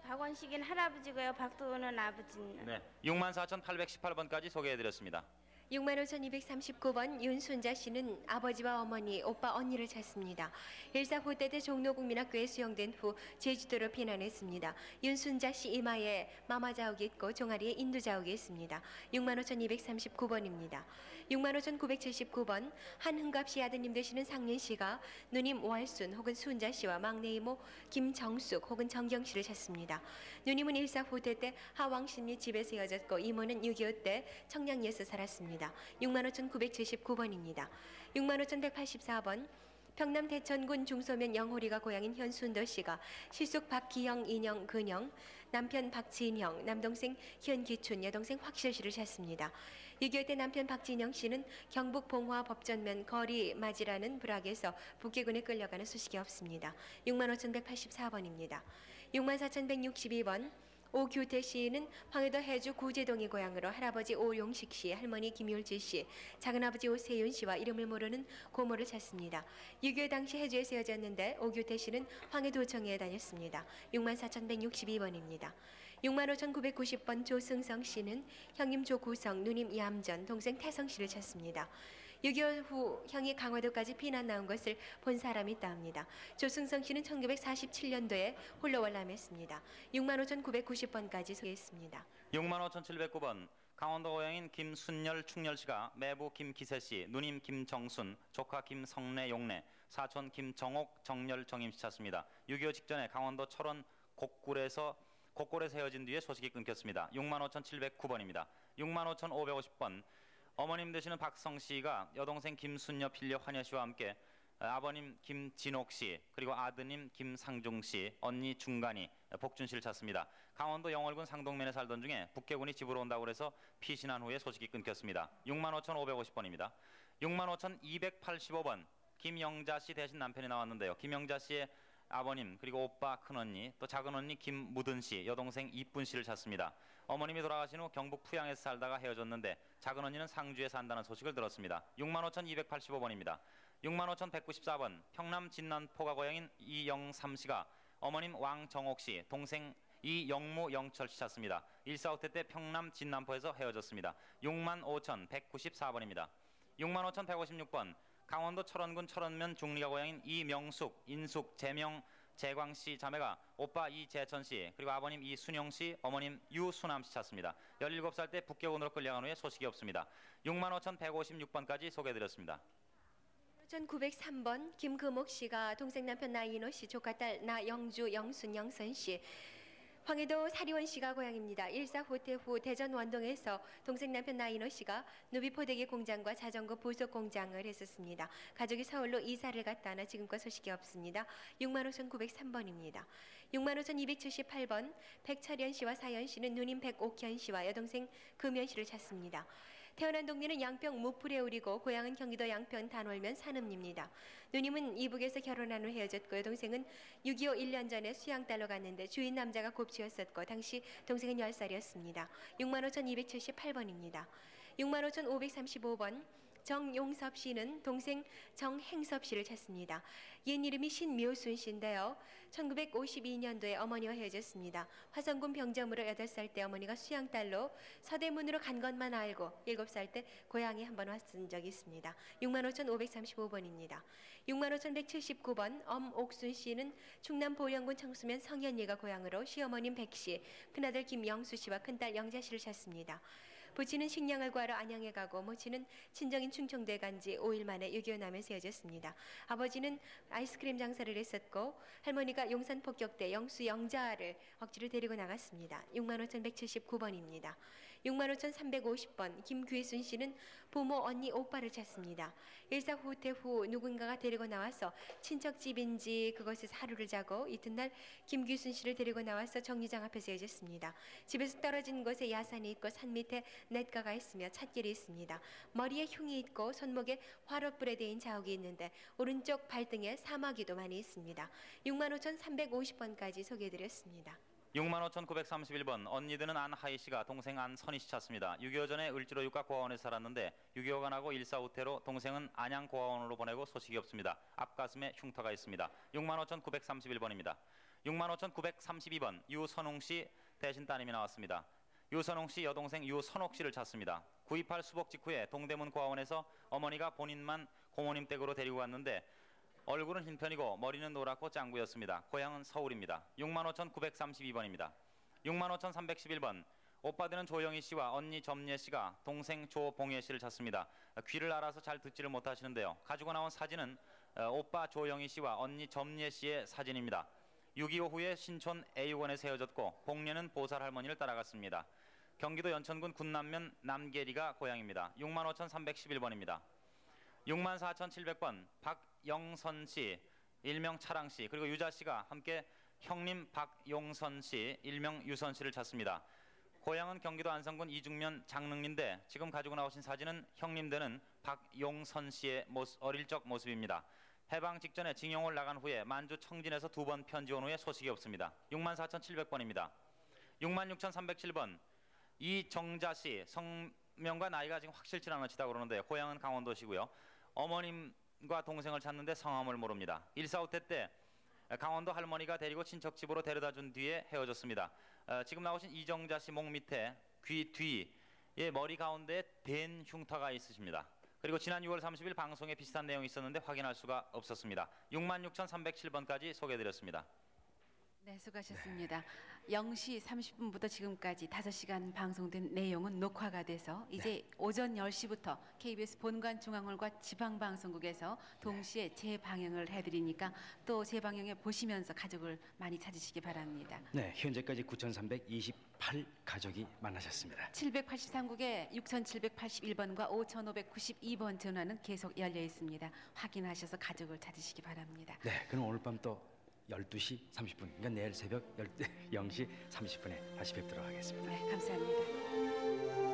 박원식은 할아버지고요. 박도은은 아버지입니다. 네. 64,818번까지 소개해드렸습니다. 65,239번 윤순자 씨는 아버지와 어머니, 오빠, 언니를 찾습니다. 일사후대대 종로국민학교에 수용된 후 제주도로 피난했습니다. 윤순자 씨 이마에 마마 자욱이 있고 종아리에 인두 자욱이 있습니다. 65,239번입니다. 65,979번 한흥갑 씨 아드님 되시는 상윤 씨가 누님 월순 혹은 순자 씨와 막내 이모 김정숙 혹은 정경 씨를 찾습니다. 누님은 일사후대 때 하왕신 및 집에서 헤어졌고 이모는 6.25 때 청량리에서 살았습니다. 65,979번입니다. 65,184번 평남 대천군 중소면 영호리가 고향인 현순도 씨가 실속 박기영, 인영, 근영, 남편 박진형, 남동생 현기춘, 여동생 확실 씨를 찾습니다. 6.25 때 남편 박진영 씨는 경북 봉화 법전면 거리 맞이라는 불악에서 북계군에 끌려가는 소식이 없습니다. 65,184번입니다. 64,162번 오규태 씨는 황해도 해주 구제동이 고향으로 할아버지 오용식 씨, 할머니 김율지 씨, 작은아버지 오세윤 씨와 이름을 모르는 고모를 찾습니다. 6.25 당시 해주에 세워졌는데 오규태 씨는 황해도청에 다녔습니다. 64,162번입니다. 65,990번 조승성 씨는 형님 조구성, 누님 이암전, 동생 태성 씨를 찾습니다. 6.25 후 형이 강화도까지 피난 나온 것을 본 사람이 있다 합니다. 조승성 씨는 1947년도에 홀로 월남했습니다. 65,990번까지 소개했습니다. 65,709번 강원도 고향인 김순열 충렬 씨가 매부 김기세 씨, 누님 김정순, 조카 김성래 용래, 사촌 김정옥 정렬 정임 씨 찾습니다. 6.25 직전에 강원도 철원 곡골에서 헤어진 뒤에 소식이 끊겼습니다. 65,709번입니다. 65,550번 어머님 되시는 박성 씨가 여동생 김순여 필려 환여 씨와 함께 아버님 김진옥 씨 그리고 아드님 김상중 씨, 언니 중간이 복준 씨를 찾습니다. 강원도 영월군 상동면에 살던 중에 북계군이 집으로 온다고 해서 피신한 후에 소식이 끊겼습니다. 65,550번입니다. 65,285번 김영자 씨 대신 남편이 나왔는데요. 김영자 씨의 아버님 그리고 오빠 큰언니 또 작은언니 김무든 씨, 여동생 이쁜 씨를 찾습니다. 어머님이 돌아가신 후 경북 푸양에서 살다가 헤어졌는데 작은언니는 상주에 산다는 소식을 들었습니다. 65,285번입니다. 65,194번 평남 진난포가 고향인 이영삼 씨가 어머님 왕정옥 씨, 동생 이영무 영철 씨 찾습니다. 1.45태 때 평남 진난포에서 헤어졌습니다. 65,194번입니다. 65,156번 강원도 철원군 철원면 중리가 고향인 이명숙, 인숙, 재명, 재광씨 자매가 오빠 이재천 씨 그리고 아버님 이순영 씨, 어머님 유수남 씨 찾습니다. 17살 때 북계군으로 끌려간 후에 소식이 없습니다. 65,156번까지 소개해드렸습니다. 5,903번 김금옥 씨가 동생 남편 나인호 씨, 조카 딸 나영주, 영순, 영선 씨, 황해도 사리원 씨가 고향입니다. 1.4 후퇴 후 대전 원동에서 동생 남편 나인호 씨가 누비포대기 공장과 자전거 부속 공장을 했었습니다. 가족이 서울로 이사를 갔다나 지금껏 소식이 없습니다. 65,903번입니다. 65,278번 백철현 씨와 사연 씨는 누님 백옥현 씨와 여동생 금현 씨를 찾습니다. 태어난 동네는 양평 무풀에우리고 고향은 경기도 양평 단월면 산읍입니다. 누님은 이북에서 결혼한 후 헤어졌고 여동생은 6.25 1년 전에 수양딸로 갔는데 주인 남자가 곱치였었고 당시 동생은 10살이었습니다. 65,278번입니다. 65,535번 정용섭 씨는 동생 정행섭 씨를 찾습니다. 옛 이름이 신묘순 씨인데요. 1952년도에 어머니와 헤어졌습니다. 화성군 병점으로 8살 때 어머니가 수양딸로 서대문으로 간 것만 알고 7살 때 고향에 한번 왔은 적이 있습니다. 65,535번입니다. 65,179번 엄옥순 씨는 충남 보령군 청수면 성현리가 고향으로 시어머님 백 씨, 큰아들 김영수 씨와 큰딸 영자 씨를 찾습니다. 부친은 식량을 구하러 안양에 가고 모친은 친정인 충청도에 간 지 5일 만에 6.25 남에서 헤어졌습니다. 아버지는 아이스크림 장사를 했었고 할머니가 용산 폭격대 영수 영자를 억지로 데리고 나갔습니다. 65,179번입니다. 65,350번 김귀순 씨는 부모, 언니, 오빠를 찾습니다. 일사후퇴 후 누군가가 데리고 나와서 친척집인지 그것에서 하루를 자고 이튿날 김귀순 씨를 데리고 나와서 정류장 앞에서 헤어졌습니다. 집에서 떨어진 곳에 야산이 있고 산 밑에 냇가가 있으며 찻길이 있습니다. 머리에 흉이 있고 손목에 화롯불에 대인 자욱이 있는데 오른쪽 발등에 사마귀도 많이 있습니다. 65,350번까지 소개해드렸습니다. 65,931번 언니들은 안하희 씨가 동생 안선희 씨 찾습니다. 6.25 전에 을지로 육가 고아원에서 살았는데 6.25가 나고 1.4 후퇴로 동생은 안양 고아원으로 보내고 소식이 없습니다. 앞가슴에 흉터가 있습니다. 65,931번입니다. 65,932번 유선웅 씨 대신 따님이 나왔습니다. 유선홍 씨 여동생 유선옥 씨를 찾습니다. 9.28 수복 직후에 동대문 고아원에서 어머니가 본인만 고모님 댁으로 데리고 갔는데 얼굴은 흰편이고 머리는 노랗고 짱구였습니다. 고향은 서울입니다. 65,932번입니다. 65,311번 오빠 되는 조영희 씨와 언니 점예 씨가 동생 조봉예 씨를 찾습니다. 귀를 알아서 잘 듣지를 못하시는데요. 가지고 나온 사진은 오빠 조영희 씨와 언니 점예 씨의 사진입니다. 6.25 후에 신촌 A원에서 헤어졌고 봉예는 보살 할머니를 따라갔습니다. 경기도 연천군 군남면 남계리가 고향입니다. 65,311번입니다. 64,700번 박영선 씨, 일명 차랑 씨, 그리고 유자 씨가 함께 형님 박용선 씨, 일명 유선 씨를 찾습니다. 고향은 경기도 안성군 이중면 장릉리인데 지금 가지고 나오신 사진은 형님 되는 박용선 씨의 어릴 적 모습입니다. 해방 직전에 징용을 나간 후에 만주 청진에서 2번 편지 온 후에 소식이 없습니다. 64,700번입니다. 66,307번 이정자 씨, 성명과 나이가 지금 확실치 않으시다고 그러는데 고향은 강원도시고요. 어머님과 동생을 찾는데 성함을 모릅니다. 1.45태 때 강원도 할머니가 데리고 친척 집으로 데려다 준 뒤에 헤어졌습니다. 지금 나오신 이정자 씨 목 밑에 귀 뒤에 머리 가운데 댄 흉터가 있으십니다. 그리고 지난 6월 30일 방송에 비슷한 내용이 있었는데 확인할 수가 없었습니다. 66,307번까지 소개해드렸습니다. 네, 수고하셨습니다. 0시 30분부터 지금까지 5시간 방송된 내용은 녹화가 돼서 이제 오전 10시부터 KBS 본관 중앙홀과 지방방송국에서 동시에 재방영을 해드리니까 또 재방영에 보시면서 가족을 많이 찾으시기 바랍니다. 네, 현재까지 9,328 가족이 만나셨습니다. 783국에 6,781번과 5,592번 전화는 계속 열려 있습니다. 확인하셔서 가족을 찾으시기 바랍니다. 네, 그럼 오늘 밤 또 12시 30분, 그러니까 내일 새벽 0시 30분에 다시 뵙도록 하겠습니다. 네, 감사합니다.